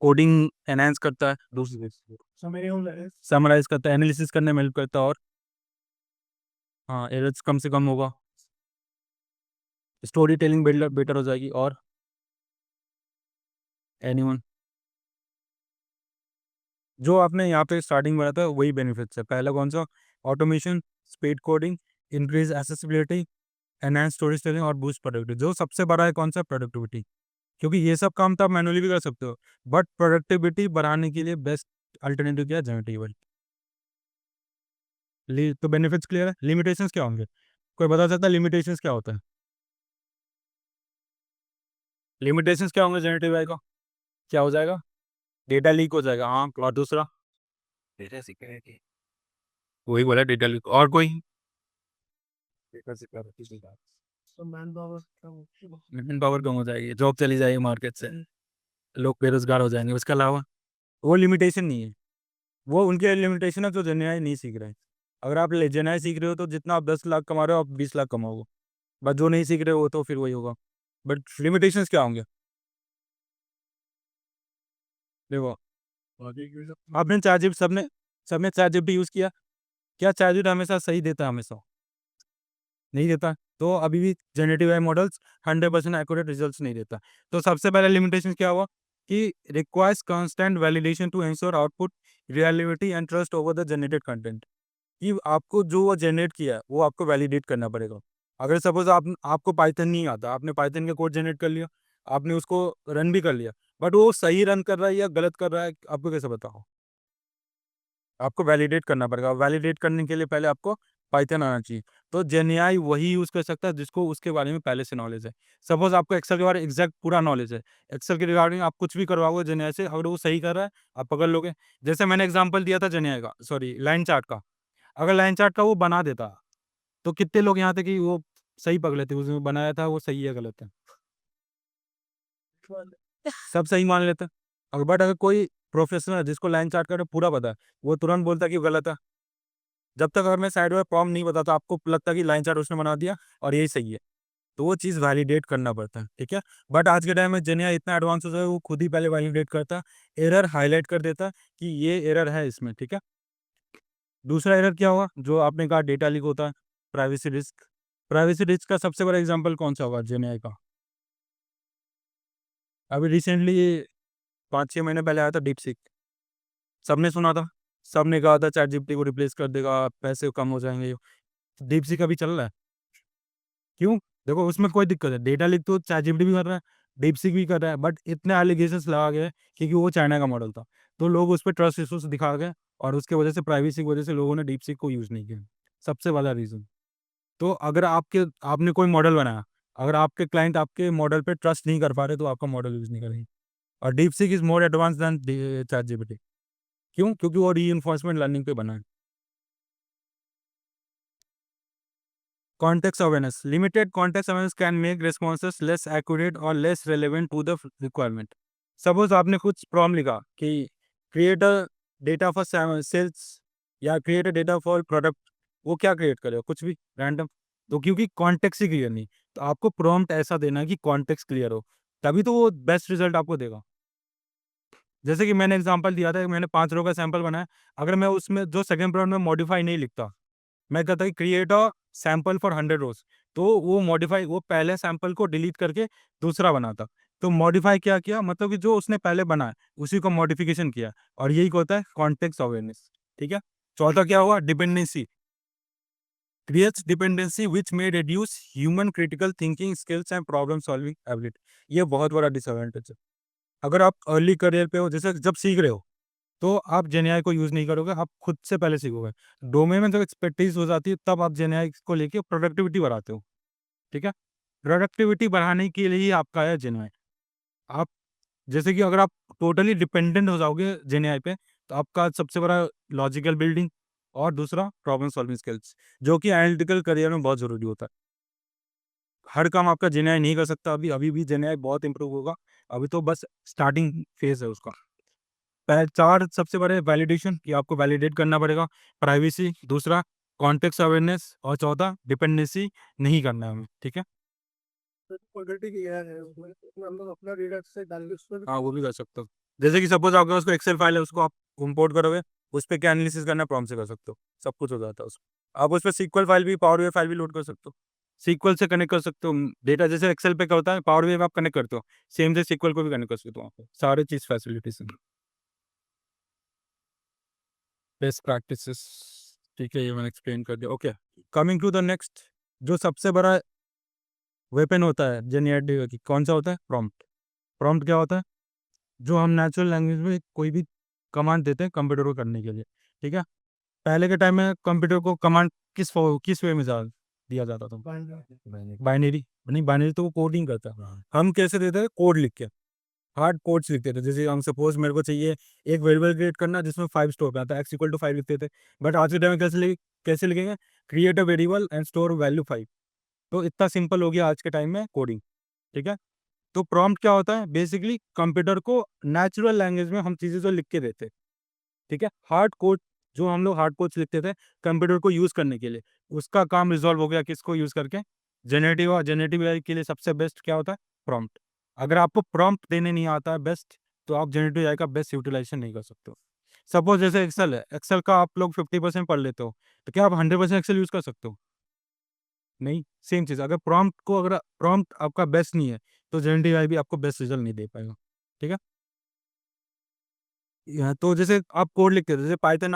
कोडिंग एनहांस करता है। दूसरी? समराइज करता है, एनालिसिस करने में हेल्प करता है। और हाँ, एरर्स कम से कम होगा, स्टोरी टेलिंग बेटर बेटर हो जाएगी। और एनीवन? जो आपने यहाँ पे स्टार्टिंग में बताया वही बेनिफिट्स है। पहला कौन सा? Automation, speed coding, increase accessibility, enhance story telling और बूस्ट प्रोडक्टिविटी। जो सबसे बड़ा है कौन सा? प्रोडक्टिविटी। क्योंकि ये सब काम तो आप मैनुअली भी कर सकते हो, बट प्रोडक्टिविटी बढ़ाने के लिए बेस्ट अल्टरनेटिव क्या है? जनरेटिव। तो बेनिफिट्स क्लियर है। लिमिटेशंस क्या होंगे? कोई बता सकता है लिमिटेशंस क्या होता है? लिमिटेशंस क्या होंगे जनरेटिव एआई का? क्या हो जाएगा? डेटा लीक हो जाएगा। हाँ, और दूसरा? Data security. वही बोला, डेटा लीक। और कोई? Data security. मैन पावर कम हो जाएगी, जॉब चली जाएगी मार्केट से, लोग बेरोजगार हो जाएंगे। उसके अलावा वो लिमिटेशन नहीं है, वो उनके लिमिटेशन है जो जेन्युइन नहीं सीख रहे हैं। अगर आप जेन्युइन सीख रहे हो तो जितना आप 10 लाख कमा रहे हो आप 20 लाख कमाओगे, बट जो नहीं सीख रहे हो तो फिर वही होगा। बट लिमिटेशंस क्या होंगे? देखो, आपने चार्जिट सबने सबने चार्जिट यूज़ किया, क्या चार्जिट हमेशा सही देता है? हमेशा नहीं देता। तो अभी भी generative AI models 100% accurate results नहीं देता। तो सबसे पहला लिमिटेशन क्या हुआ कि requires constant validation to ensure output reality and trust over the generated content. कि आपको जो वो जनरेट किया है वो आपको वैलिडेट करना पड़ेगा। अगर सपोज आपको पाइथन नहीं आता, आपने पाइथन का कोड जनरेट कर लिया, आपने उसको रन भी कर लिया, बट वो सही रन कर रहा है या गलत कर रहा है आपको कैसे बताओ? आपको वैलिडेट करना पड़ेगा। वैलिडेट करने के लिए पहले आपको पाइथन आना चाहिए। तो जेनएआई वही यूज़ कर सकता है जिसको उसके बारे में पहले से नॉलेज है। सपोज़ आपको एक्सेल के बारे में एग्ज़ैक्ट पूरा नॉलेज है, एक्सेल के रिगार्डिंग आप कुछ भी करवाओगे जेनएआई से, अगर वो सही कर रहा है, आप पकड़ लोगे। जैसे मैंने एग्ज़ाम्पल दिया था जेनएआई का, सॉरी लाइन चार्ट का, अगर लाइन चार्ट का वो बना देता, तो कितने लोग यहाँ थे कि वो सही पकड़ लेते, उसने बनाया था वो सही है गलत है? सब सही मान लेते। और बट अगर कोई प्रोफेशनल है जिसको लाइन चार्ट का पूरा पता है, वो तुरंत बोलता है कि वो गलत है। जब तक अगर मैं साइड में प्रॉम्प्ट नहीं बताता, आपको लगता है कि लाइन चार्ट उसने बना दिया और यही सही है। तो वो चीज़ वैलिडेट करना पड़ता है, ठीक है? बट आज के टाइम में जेनेआई इतना एडवांस हो गया है, वो खुद ही पहले वैलिडेट करता है, एरर हाइलाइट कर देता है कि ये एरर है इसमें, ठीक है? दूसरा एरर क्या हुआ? जो आपने कहा डेटा लीक होता है, प्राइवेसी रिस्क। प्राइवेसी रिस्क का सबसे बड़ा एग्ज़ाम्पल कौन-सा होगा जेनेआई का? अभी रिसेंटली 5-6 महीने पहले आया था डीपसीक। सबने सुना था, सबने कहा था चैटजीपीटी को रिप्लेस कर देगा, पैसे कम हो जाएँगे। डीपसीक अभी चल रहा है। क्यों? देखो उसमें कोई दिक्कत है, डेटा लीक तो चैटजीपीटी भी कर रहा है, डीपसीक भी कर रहा है, बट इतने एलिगेशंस लगा गए क्योंकि वो चाइना का मॉडल था। तो लोग उस पे ट्रस्ट इश्यूज़ दिखा गए और उसकी वजह से प्राइवेसी की वजह से लोगों ने डीपसीक को यूज़ नहीं किया। सबसे बड़ा रीज़न। तो अगर आपने कोई मॉडल बनाया, अगर आपके क्लाइंट आपके मॉडल पे ट्रस्ट नहीं कर पा रहे तो आपका मॉडल यूज़ नहीं करेंगे। और DeepSeek is more advance than ChatGPT. क्यों? क्योंकि वो रीइन्फोर्समेंट लर्निंग पे बना है। Context awareness. Limited context awareness can make responses less accurate or less relevant to the requirement. Suppose आपने कुछ प्रॉम्प्ट लिखा कि create a data for sales या create a data for product, वो क्या क्रिएट करेगा? कुछ भी रैंडम। तो क्योंकि कॉन्टेक्स्ट ही क्लियर नहीं, तो आपको प्रॉम्प्ट ऐसा देना है कि कॉन्टेक्स्ट क्लियर हो, तभी तो वो बेस्ट रिजल्ट आपको देगा। जैसे कि मैंने एग्जांपल दिया था कि मैंने 5 रो का सैंपल बनाया, अगर मैं उसमें जो सेकंड प्रॉम्प्ट में मॉडिफाई नहीं लिखता, मैं कहता कि क्रिएट अ सैंपल फॉर 100 रोज़, तो वो पहले सैंपल को डिलीट करके दूसरा बनाता। तो मॉडिफाई क्या किया? मतलब कि जो उसने पहले बनाया, उसी को मॉडिफिकेशन किया और यही होता है कॉन्टेक्स्ट अवेयरनेस, ठीक है? चौथा क्या हुआ? Dependency. Creates dependency which may reduce human critical thinking skills and problem solving ability. ये बहुत बड़ा डिसएडवांटेज है। अगर आप अर्ली करियर पे हो, जैसे जब सीख रहे हो, तो आप जेनेआई को यूज़ नहीं करोगे, आप खुद से पहले सीखोगे। डोमेन में जब एक्सपर्टीज़ हो जाती है, तब आप जेनेआई को लेके प्रोडक्टिविटी बढ़ाते हो, ठीक है? प्रोडक्टिविटी बढ़ाने के लिए ही आपका है जेनेआई। आप जैसे कि अगर आप टोटली डिपेंडेंट हो जाओगे जेनेआई पे, तो आपका सबसे बड़ा लॉजिकल बिल्डिंग और दूसरा प्रॉब्लम सॉल्विंग स्किल्स, जो कि एनालिटिकल करियर में बहुत ज़रूरी होता है। हर काम आपका जेनेआई नहीं कर सकता अभी, अभी भी जेनेआई बहुत इम्प्रूव होगा। अभी तो बस स्टार्टिंग फेज़ है उसका। 4 सबसे बड़े वैलिडेशन कि आपको वैलिडेट करना पड़ेगा, प्राइवेसी, दूसरा कॉन्टेक्स्ट अवेयरनेस और चौथा डिपेंडेंसी नहीं करना है हमें, ठीक है? क्वालिटी किया है उसमें, हम लोग अपना डेटा से डाल के उसमें हाँ, वो भी कर सकते हो। जैसे कि सपोज़ आपके पास कोई एक्सेल फाइल है, उसको आप इम्पोर्ट करोगे, उस पे क्या एनालिसिस करना है प्रॉम्प्ट से कर सकते हो, सब कुछ हो जाता है उसमें। आप उस पे सीक्वल फाइल भी, पावर बीआई फाइल भी लोड कर सकते हो। सीक्वल से कनेक्ट कर सकते हो, डेटा जैसे एक्सेल पे क्या होता है, पावर बीआई में आप कनेक्ट करते हो, सेम से सीक्वल को भी कनेक्ट कर सकते हो वहाँ पे, सारे चीज़ फैसिलिटीज़ हैं। बेस्ट प्रैक्टिसेस, ठीक है, ये मैंने एक्सप्लेन कर दिया। Okay, coming to the next, जो सबसे बड़ा वेपन होता है जेनेरेटिव की, कौन सा होता है? प्रॉम्प्ट। प्रॉम्प्ट क्या होता है? जो हम नेचुरल लैंग्वेज में कोई भी कमांड देते हैं कंप्यूटर को करने के लिए, ठीक है? पहले के टाइम में कंप्यूटर को कमांड किस वे में दिया जाता था? बाइनरी। नहीं, बाइनरी तो वो कोडिंग करता है। हम कैसे देते हैं? कोड लिख के, हार्ड कोड्स लिखते थे। जैसे हम सपोज मेरे को चाहिए एक वेरिएबल क्रिएट करना जिसमें 5 स्टोर पे आता है, x इक्वल टू 5 लिखते थे। बट आज के टाइम में कैसे लिखेंगे? Create a variable and store value 5। तो इतना सिंपल हो गया आज के टाइम में कोडिंग, ठीक है? तो प्रॉम्प्ट क्या होता है? बेसिकली कंप्यूटर को नेचुरल लैंग्वेज में हम चीज़ें जो लिख के देते हैं, ठीक है? हार्ड कोड, जो हम लोग हार्ड कोड्स लिखते थे कंप्यूटर को यूज़ करने के लिए, उसका काम रिज़ॉल्व हो गया किसको यूज़ करके? जेनरेटिव एआई के लिए सबसे बेस्ट क्या होता है? प्रॉम्प्ट। अगर आपको प्रॉम्प्ट देने नहीं आता है बेस्ट, तो आप जेनरेटिव एआई का बेस्ट यूटिलाइज़ेशन नहीं कर सकते हो। सपोज़ जैसे एक्सेल है, एक्सेल का आप लोग 50% पढ़ लेते हो, तो क्या आप 100% एक्सेल यूज़ कर सकते हो? नहीं, सेम चीज़, अगर प्रॉम्प्ट आपका बेस्ट नहीं है, तो जेनरेटिव एआई भी आपको बेस्ट रिज़ल्ट नहीं दे पाएगा, ठीक है? तो जैसे आप कोड लिखते हो, जैसे पाइथन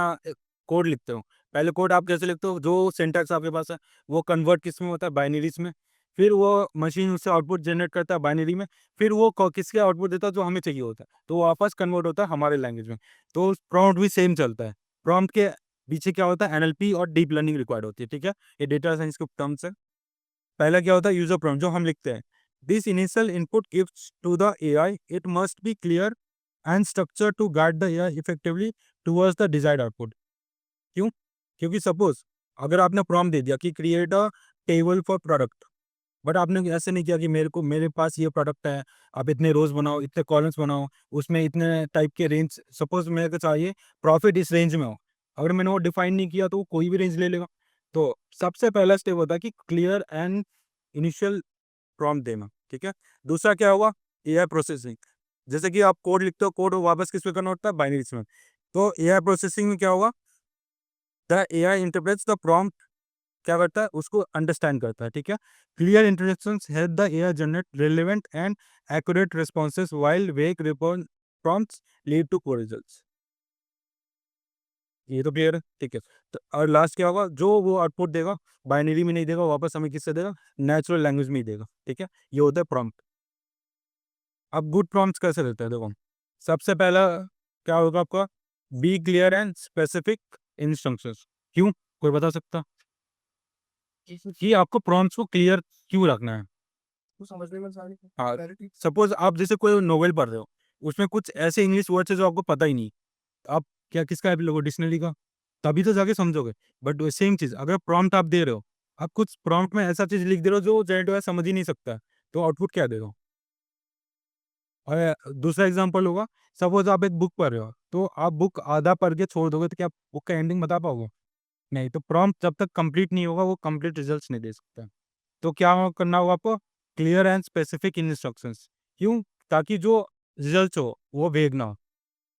कोड लिखते हो, पहले कोड आप कैसे लिखते हो? जो सिंटैक्स आपके पास है, वो कन्वर्ट किसमें होता है? बाइनरीज़ में। फिर वो मशीन उससे आउटपुट जनरेट करता है बाइनरी में, फिर वो किसके आउटपुट देता है? जो हमें चाहिए होता है, तो वो वापस कन्वर्ट होता है हमारे लैंग्वेज में। तो प्रॉम्प्ट भी सेम चलता है। प्रॉम्प्ट के पीछे क्या होता है, एनएलपी और डीप लर्निंग रिक्वायर्ड होती है, ठीक है। ये डेटा साइंस के टर्म्स है। पहला क्या होता है, यूजर प्रॉम्प्ट, जो हम लिखते हैं। This initial input gives to the AI, it must be clear and structure to guide the AI effectively towards the desired output. क्यों? क्योंकि सपोज अगर आपने प्रॉम्प्ट दे दिया कि create a table for product, but आपने ऐसे नहीं किया कि मेरे पास ये प्रोडक्ट है, आप इतने रोज बनाओ, इतने कॉलम्स बनाओ, उसमें इतने टाइप के रेंज, सपोज मेरे को चाहिए प्रॉफिट इस रेंज में हो। अगर मैंने वो डिफाइन नहीं किया तो वो कोई भी रेंज ले लेगा। तो सबसे पहला स्टेप होता है कि क्लियर एंड इनिशियल प्रॉम्प्ट देना, ठीक है। दूसरा क्या हुआ, एआई प्रोसेसिंग। जैसे कि आप कोड लिखते हो, कोड वापस किस में करना होता है, बाइनरी में। तो एआई प्रोसेसिंग में क्या होगा, the AI interprets the prompt, क्या करता है, उसको अंडरस्टैंड करता है, ठीक है। Clear instructions help the AI generate relevant and accurate responses while weak prompts lead to poor results. ये तो क्लियर है, ठीक है। तो और लास्ट क्या होगा, जो वो आउटपुट देगा, बाइनरी में नहीं देगा, वापस हमें किससे देगा, नेचुरल लैंग्वेज में ही देगा, ठीक है। ये होता है प्रॉम्प्ट। अब गुड प्रॉम्प्ट्स कैसे देते हैं, देखो। सबसे पहला क्या होगा आपका, be clear and specific instructions. क्यों, कोई बता सकता कि आपको प्रॉम्प्ट्स को क्लियर क्यों रखना है? तो समझने में सारी, हाँ, सपोज आप जैसे कोई नोवेल पढ़ रहे हो, उसमें कुछ ऐसे इंग्लिश वर्ड्स है जो आपको पता ही नहीं, आप क्या किसका हेल्प लोगे, डिक्शनरी का, तभी तो जाके समझोगे। बट सेम चीज अगर प्रॉम्प्ट आप दे रहे हो, आप कुछ प्रॉम्प्ट में ऐसा चीज लिख दे रहे हो जो जनरेटिव समझ ही नहीं सकता, तो आउटपुट क्या देगा? और दूसरा एग्जांपल होगा, सपोज आप एक बुक पढ़ रहे हो, तो आप बुक आधा पढ़ के छोड़ दोगे तो क्या बुक का एंडिंग बता पाओगे? नहीं। तो प्रॉम्प्ट जब तक कंप्लीट नहीं होगा, वो कंप्लीट रिजल्ट्स नहीं दे सकता। तो क्या करना होगा आपको, क्लियर एंड स्पेसिफिक इंस्ट्रक्शंस। क्यों? ताकि जो रिजल्ट्स हो वो वेग ना हो।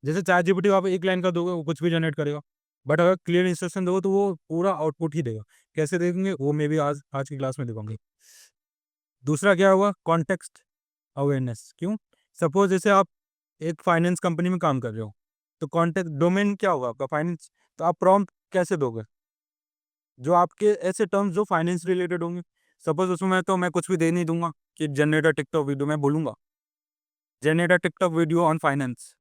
जैसे चैट जीपीटी को आप एक लाइन का दोगे, वो कुछ भी जनरेट करेगा। बट अगर क्लियर इंस्ट्रक्शन दोगे तो वो पूरा आउटपुट ही देगा। कैसे देंगे वो मैं भी आज आज की क्लास में दिखाऊंगी। दूसरा क्या होगा, कॉन्टेक्स्ट अवेयरनेस। क्यों? सपोज जैसे आप एक फाइनेंस कंपनी में काम कर रहे हो, तो कॉन्टेक्ट डोमेन क्या होगा आपका, फाइनेंस। तो आप प्रॉम्प्ट कैसे दोगे, जो आपके ऐसे टर्म्स जो फाइनेंस रिलेटेड होंगे। सपोज उसमें तो मैं कुछ भी दे नहीं दूंगा कि जनरेटर टिकटॉक वीडियो, मैं बोलूंगा generator TikTok video on finance,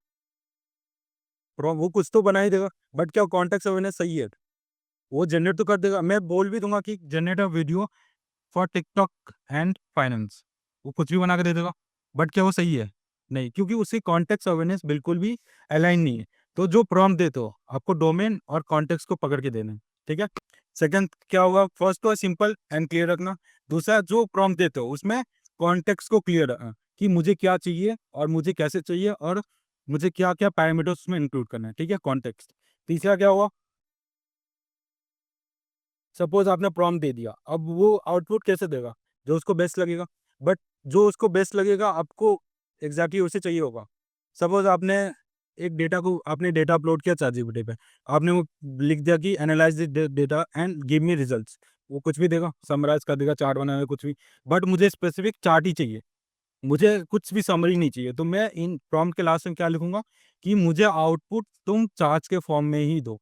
वो कुछ तो बना ही देगा। बट क्या कॉन्टेक्स्ट अवेयरनेस सही है, वो जनरेट तो कर देगा। मैं बोल भी दूंगा कि generator video for TikTok and finance, वो कुछ भी बना के दे देगा। बट क्या वो सही है? नहीं, क्योंकि उसकी कॉन्टेक्स्ट अवेयरनेस बिल्कुल भी अलाइन नहीं है। तो जो प्रॉम्प्ट देते हो, आपको डोमेन और कॉन्टेक्स्ट को पकड़ के देना है, ठीक है। सेकंड क्या होगा, फर्स्ट तो सिंपल एंड क्लियर रखना। दूसरा, जो प्रॉम्प्ट देते हो उसमें कॉन्टेक्स्ट को क्लियर रखना कि मुझे क्या चाहिए और मुझे कैसे चाहिए और मुझे क्या क्या पैरामीटर्स उसमें इंक्लूड करना है, ठीक है, कॉन्टेक्स्ट। तीसरा क्या हुआ, सपोज आपने प्रॉम्प्ट दे दिया, अब वो आउटपुट कैसे देगा, जो उसको बेस्ट लगेगा। बट जो उसको बेस्ट लगेगा आपको एग्जैक्टली उसे चाहिए होगा। सपोज आपने एक डेटा को, आपने डेटा अपलोड किया ChatGPT पे, आपने वो लिख दिया कि analyze the data and give me results. वो कुछ भी देगा, समराइज कर देगा, चार्ट बनाएगा, कुछ भी। बट मुझे स्पेसिफिक चार्ट ही चाहिए, मुझे कुछ भी समरी नहीं चाहिए। तो मैं इन प्रॉम्प्ट के लास्ट में क्या लिखूंगा, कि मुझे आउटपुट तुम चार्ट के फॉर्म में ही दो,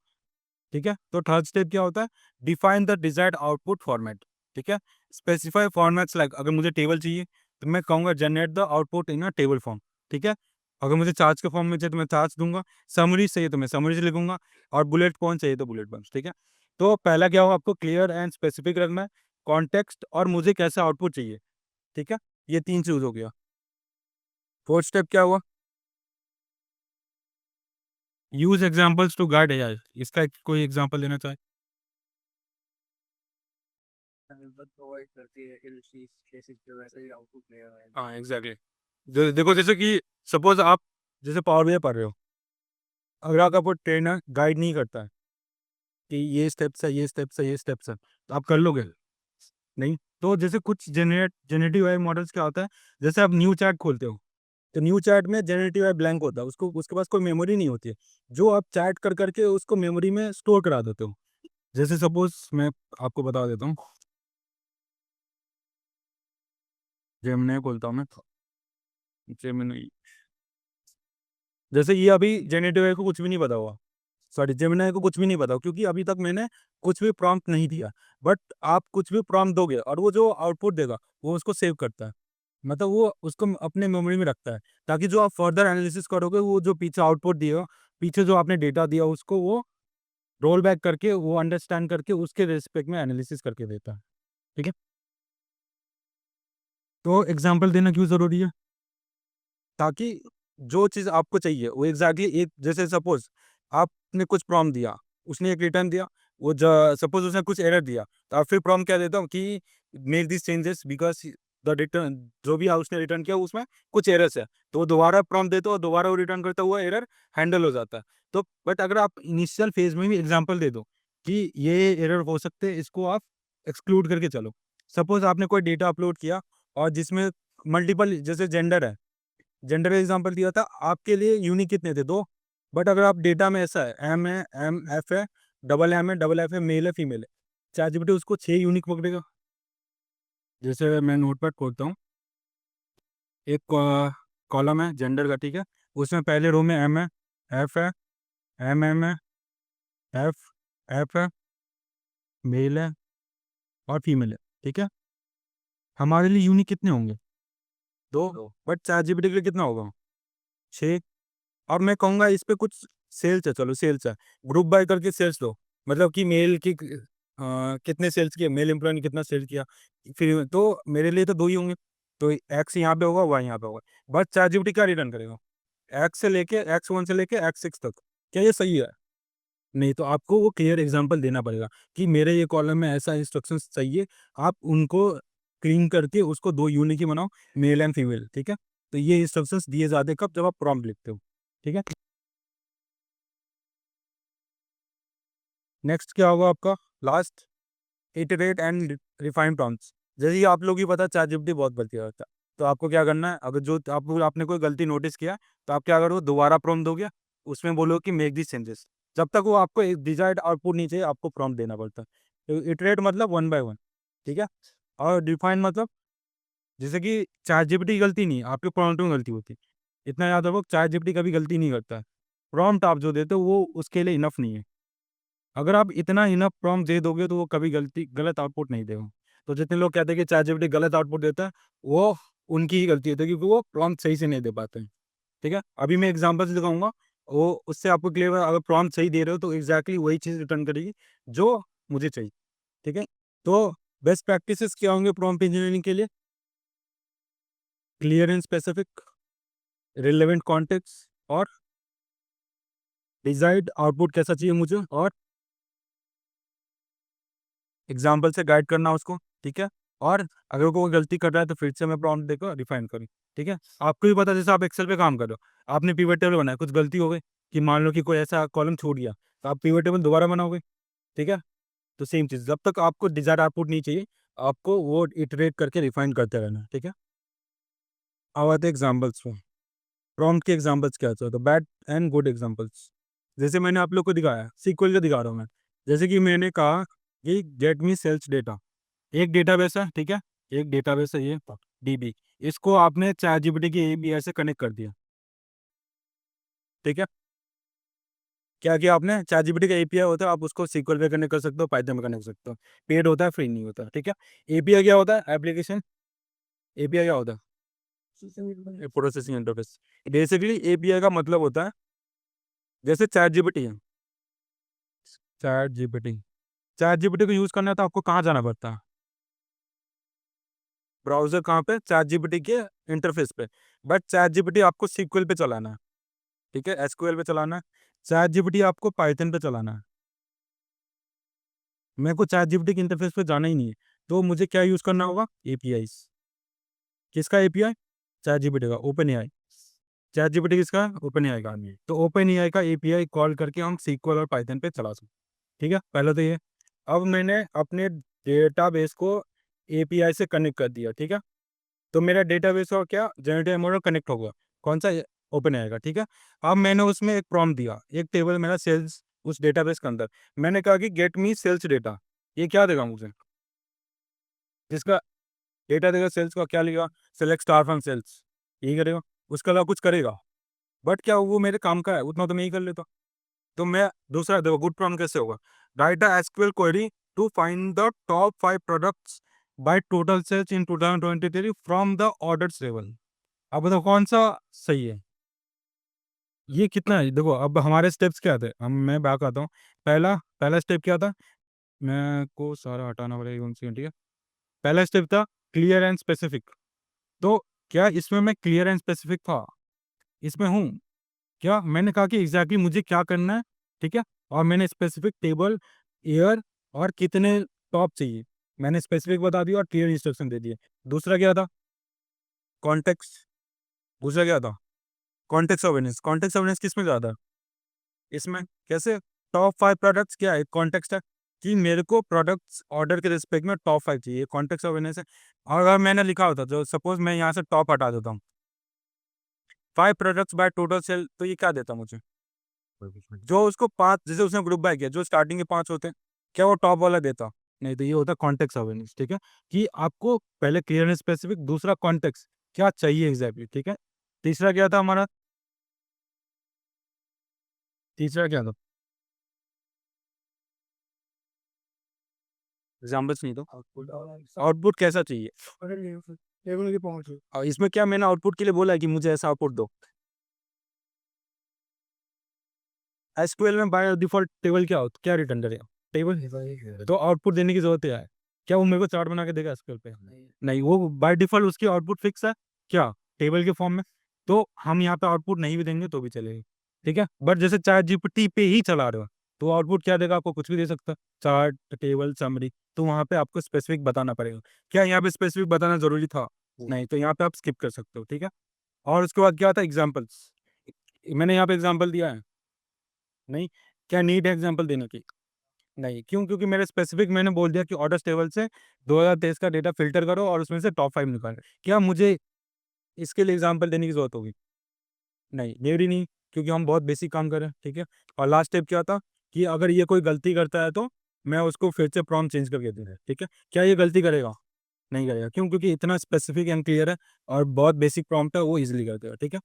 ठीक है। तो थर्ड स्टेप क्या होता है, define the desired output format, ठीक है। स्पेसिफाई फॉर्मेट्स, लाइक अगर मुझे टेबल चाहिए तो मैं कहूंगा generate the output in a table form, ठीक है। अगर मुझे चार्ज के फॉर्म में चाहिए तो मैं चार्ज दूंगा, समरी चाहिए तो मैं समरी लिखूंगा, और बुलेट पॉइंट चाहिए तो बुलेट पॉइंट्स, ठीक है। तो पहला क्या होगा, आपको क्लियर एंड स्पेसिफिक रखना है, कॉन्टेक्स्ट और मुझे कैसा आउटपुट चाहिए, ठीक है। ये तीन चीज हो गया। फोर्थ स्टेप क्या हुआ, use examples to guide AI. इसका कोई एग्जांपल देना चाहे? प्रोवाइड करती है कि उसी केसेस पे वैसे ही आउटपुट देगा। हाँ, एग्जैक्टली। देखो, जैसे कि सपोज आप जैसे पावर बीआई पढ़ रहे हो, अगर आपको ट्रेनर गाइड नहीं करता है कि ये स्टेप्स है, ये स्टेप्स है, ये स्टेप्स है, तो आप कर लोगे? नहीं। तो जैसे कुछ जनरेटिव एआई मॉडल्स क्या होता है, जैसे आप न्यू चैट खोलते हो, तो न्यू चैट में जनरेटिव एआई ब्लैंक होता है, उसको उसके पास कोई मेमोरी नहीं होती है, जो आप चैट कर करके उसको मेमोरी में स्टोर करा देते हो। जैसे सपोज मैं आपको बता देता हूँ, जेमिनी खोलता हूँ मैं, जेमिनी। जैसे ये अभी जेनेटिव एआई को कुछ भी नहीं पता हुआ, सॉरी जेमिनी को कुछ भी नहीं पता, क्योंकि अभी तक मैंने कुछ भी प्रॉम्प्ट नहीं दिया। बट आप कुछ भी प्रॉम्प्ट दोगे और वो जो आउटपुट देगा वो उसको सेव करता है, मतलब वो उसको अपने मेमोरी में रखता है, ताकि जो आप फर्दर एनालिसिस करोगे, वो जो पीछे आउटपुट दिया, पीछे जो आपने डेटा दिया, उसको वो रोल बैक करके वो अंडरस्टैंड करके उसके रिस्पेक्ट में एनालिसिस करके देता है। ठीक है, तो एग्जाम्पल देना क्यों ज़रूरी है? ताकि जो चीज़ आपको चाहिए वो एग्जैक्टली एक, जैसे सपोज आपने कुछ प्रॉम्प्ट दिया, उसने एक रिटर्न दिया, वो सपोज उसने कुछ एरर दिया, तो आप फिर प्रॉम्प्ट क्या देता हूँ कि make this changes because the return, जो भी उसने रिटर्न किया उसमें कुछ एरर्स है, तो वो दोबारा प्रॉम्प्ट देते हो, दोबारा वो रिटर्न करता हुआ एरर हैंडल हो जाता है। तो बट अगर आप इनिशियल फेज में भी एग्जाम्पल दे दो कि ये एरर हो सकते हैं, इसको आप एक्सक्लूड करके चलो। सपोज आपने कोई डेटा अपलोड किया और जिसमें मल्टीपल, जैसे जेंडर है, जेंडर का एग्जांपल दिया था, आपके लिए यूनिक कितने थे? 2। बट अगर आप डेटा में ऐसा है, एम है, एम एफ है, डबल एम है, डबल एफ है, मेल है, फीमेल है, चैटजीपीटी उसको 6 यूनिक पकड़ेगा। जैसे मैं नोटपैड खोलता हूँ, एक कॉलम है जेंडर का, ठीक है, उसमें पहले रो में एम है, एफ है, एम है, एफ एफ है, मेल है और फीमेल है। ठीक है, हमारे लिए यूनिक कितने होंगे? 2। बट चैटजीपीटी के लिए कितना होगा? 6। और मैं कहूँगा इस पे कुछ सेल्स है, चलो सेल्स है, ग्रुप बाय करके सेल्स दो, मतलब कि मेल की कितने सेल्स किए, मेल एम्प्लॉय ने कितना सेल किया, फिर तो मेरे लिए तो 2 ही होंगे, तो एक्स यहाँ पे होगा, वाई यहाँ पे होगा। बट चैटजीपीटी क्या रिटर्न करेगा? एक्स से लेके X1 से लेके X6 तक। क्या ये सही है? नहीं, तो आपको वो क्लियर एग्जांपल देना पड़ेगा कि मेरे ये कॉलम में ऐसा इंस्ट्रक्शंस चाहिए, आप उनको क्लीन करके उसको 2 यूनिक ही बनाओ, मेल एंड फीमेल। ठीक है, तो ये इंस्ट्रक्शंस दिए जाते हैं कब? जब आप प्रॉम्प्ट लिखते हो। ठीक है, नेक्स्ट क्या होगा आपका? Last, iterate and refine prompts. जैसे कि आप लोग ही पता, चैटजीपीटी बहुत गलती करता है, तो आपको क्या करना है, अगर जो आपने कोई गलती नोटिस किया, तो आप क्या करो, दोबारा प्रॉम्प्ट दोगे, उसमें बोलो कि मेक दिस चेंजेस। जब तक वो आपको एक डिजायर्ड आउटपुट नहीं चाहिए, आपको प्रॉम्प्ट देना पड़ता है। तो इटरेट मतलब 1 बाय 1। ठीक है, और डिफाइन मतलब, जैसे कि चैटजीपीटी की गलती नहीं, आपके प्रॉम्प्ट में गलती होती है। इतना याद रखो, चैटजीपीटी कभी गलती नहीं करता है, प्रॉम्प्ट आप जो देते हो वो उसके लिए इनफ नहीं है। अगर आप इतना इनफ प्रॉम्प्ट दे दोगे तो वो कभी गलत आउटपुट नहीं देगा। तो जितने लोग कहते हैं कि चैटजीपीटी गलत आउटपुट देता है, वो उनकी ही गलती होती है, क्योंकि वो प्रॉम्प्ट सही से नहीं दे पाते हैं। ठीक है, अभी मैं एग्जांपल से दिखाऊंगा, वो उससे आपको क्लियर होगा, अगर प्रॉम्प्ट सही दे रहे हो तो एग्जैक्टली वही चीज़ रिटर्न करेगी जो मुझे चाहिए। ठीक है, तो बेस्ट प्रैक्टिसेस क्या होंगे प्रॉम्प्ट इंजीनियरिंग के लिए? Clear and specific, relevant context, और डिजायर्ड आउटपुट कैसा चाहिए मुझे, और एग्जाम्पल से गाइड करना उसको। ठीक है, और अगर कोई गलती कर रहा है तो फिर से मैं प्रॉम्प्ट देकर रिफाइन करूँ। ठीक है, आपको भी पता है, जैसे आप एक्सेल पे काम कर रहे हो, आपने पिवट टेबल बनाया, कुछ गलती हो गई कि मान लो कि कोई ऐसा कॉलम छूट गया, तो आप पिवट टेबल दोबारा बनाओगे। ठीक है, तो सेम चीज़, जब तक आपको डिजायर्ड आउटपुट नहीं चाहिए, आपको वो इटरेट करके रिफाइन करते रहना है। ठीक है, अब आते हैं एग्जाम्पल्स पे। प्रॉम्प्ट के एग्जाम्पल्स क्या होते हैं? तो बैड एंड गुड एग्जाम्पल्स, जैसे मैंने आप लोग को दिखाया, सीक्वल का दिखा रहा हूँ मैं। जैसे कि मैंने कहा कि गेट मी सेल्स डेटा, एक डेटाबेस है, ठीक है, एक डेटाबेस है ये डीबी, इसको आपने चैटजीपीटी की एपीआई से कनेक्ट कर दिया। ठीक है, क्या किया आपने? चैटजीपीटी का एपीआई होता है, आप उसको सीक्वल पे कनेक्ट कर सकते हो, पाइथन में कनेक्ट कर सकते हो, पेड होता है, फ्री नहीं होता। ठीक है, एपीआई क्या होता है? एप्लीकेशन एपीआई क्या होता है? Processing interface. बेसिकली एपीआई का मतलब होता है, जैसे चैटजीपीटी है, चैटजीपीटी, चैटजीपीटी को यूज करना है तो आपको कहाँ जाना पड़ता है? ब्राउजर कहाँ पे? चैटजीपीटी के इंटरफेस पे। बट चैटजीपीटी आपको सीक्वल पे चलाना है, ठीक है, एसक्यूएल पे चलाना है। चैट जीपीटी आपको पाइथन पे चलाना है। मेरे को चैट जीपीटी के इंटरफेस पे जाना ही नहीं है, तो मुझे क्या यूज़ करना होगा? एपीआई। किसका एपीआई? चैट जीपीटी का, ओपन एआई। चैट जीपीटी किसका? ओपन एआई का। तो ओपन एआई का एपीआई कॉल करके हम सीक्वल और पाइथन पे चला सकते हैं। ठीक है, पहले तो ये। अब मैंने अपने डेटाबेस को एपीआई से कनेक्ट कर दिया। ठीक है, तो मेरा डेटाबेस और क्या जनरेटिव मॉडल कनेक्ट होगा, कौन सा? ओपन आएगा। ठीक है, अब मैंने उसमें एक प्रॉम्प्ट दिया, एक टेबल मेरा सेल्स उस डेटाबेस के अंदर, मैंने कहा कि गेट मी सेल्स डेटा। ये क्या देगा मुझे? जिसका डेटा देगा सेल्स का, क्या लिखा? सेलेक्ट स्टार फ्रॉम सेल्स, यही करेगा, उसके अलावा कुछ करेगा? बट क्या वो मेरे काम का है? उतना तो मैं ही कर लेता। तो मैं दूसरा देखो, गुड प्रॉम्प्ट कैसे होगा? Write a SQL query to find the top 5 products by total sales in 2023 from the orders level. अब बताओ कौन सा सही है? ये कितना है देखो, अब हमारे स्टेप्स क्या थे, हम मैं बैक आता हूँ। पहला पहला स्टेप क्या था, मैं को सारा हटाना पड़ेगा उनसे, ठीक है। पहला स्टेप था क्लियर एंड स्पेसिफिक। तो क्या इसमें मैं क्लियर एंड स्पेसिफिक था, इसमें हूँ? क्या मैंने कहा कि एग्जैक्टली मुझे क्या करना है, ठीक है। और मैंने स्पेसिफिक टेबल, ईयर और कितने टॉप चाहिए, मैंने स्पेसिफिक बता दिया और क्लियर इंस्ट्रक्शन दे दिए। दूसरा क्या था, कॉन्टेक्स्ट। दूसरा क्या था, कॉन्टेक्स्ट अवेयरनेस। कॉन्टेक्स्ट अवेयरनेस किस में ज़्यादा है, इसमें। कैसे, टॉप 5 प्रोडक्ट्स क्या है, कॉन्टेक्स्ट है कि मेरे को प्रोडक्ट्स ऑर्डर के रिस्पेक्ट में टॉप 5 चाहिए, कॉन्टेक्स्ट अवेयरनेस है। और अगर मैंने लिखा होता, जो सपोज मैं यहाँ से टॉप हटा देता हूँ, 5 प्रोडक्ट्स बाय टोटल सेल, तो ये क्या देता मुझे, जो उसको 5, जैसे उसने ग्रुप बाय किया, जो स्टार्टिंग के 5 होते हैं, क्या वो टॉप वाला देता? नहीं। तो ये होता है कॉन्टेक्स्ट अवेयरनेस, ठीक है। कि आपको पहले क्लियर एंड स्पेसिफिक, दूसरा कॉन्टेक्स्ट, क्या चाहिए एग्जैक्टली, ठीक है। तीसरा क्या था हमारा, तीसरा क्या था, एग्जाम्पल्स नहीं तो, आउटपुट कैसा चाहिए, टेबल की पहुंच। और इसमें क्या मैंने आउटपुट के लिए बोला है कि मुझे ऐसा आउटपुट दो। एसक्यूएल में बाय डिफॉल्ट टेबल क्या होता, क्या रिटर्न करेगा, टेबल। तो आउटपुट देने की जरूरत है, क्या वो मेरे को चार्ट बना के देगा एसक्यूएल पे? नहीं, वो बाय डिफॉल्ट उसकी आउटपुट फिक्स है, क्या, टेबल के फॉर्म में। तो हम यहाँ पे आउटपुट नहीं भी देंगे तो भी चलेगा, ठीक है। बट जैसे चैट जीपीटी पे ही चला रहे हो, तो आउटपुट क्या देगा, आपको कुछ भी दे सकता है, चार्ट, टेबल, समरी। तो वहाँ पे आपको स्पेसिफिक बताना पड़ेगा। क्या यहाँ पे स्पेसिफिक बताना जरूरी था? नहीं। तो यहाँ पे आप स्किप कर सकते हो, ठीक है। और उसके बाद क्या था, एग्जाम्पल्स। मैंने यहाँ पे एग्जाम्पल दिया है, नहीं। क्या नीड है एग्जाम्पल देने की? नहीं। क्यों? क्योंकि मेरे स्पेसिफिक मैंने बोल दिया कि ऑर्डर टेबल से 2023 का डेटा फिल्टर करो और उसमें से टॉप 5 निकालो। क्या मुझे इसके लिए एग्जाम्पल देने की जरूरत होगी? नहीं, जरूरी नहीं, क्योंकि हम बहुत बेसिक काम कर रहे हैं, ठीक है। और लास्ट स्टेप क्या था, कि अगर ये कोई गलती करता है तो मैं उसको फिर से प्रॉम्प्ट चेंज करके दूंगा, ठीक है। क्या ये गलती करेगा? नहीं करेगा। क्यों? क्योंकि इतना स्पेसिफिक एंड क्लियर है और बहुत बेसिक प्रॉम्प्ट है, वो इजिली कर देगा, ठीक है।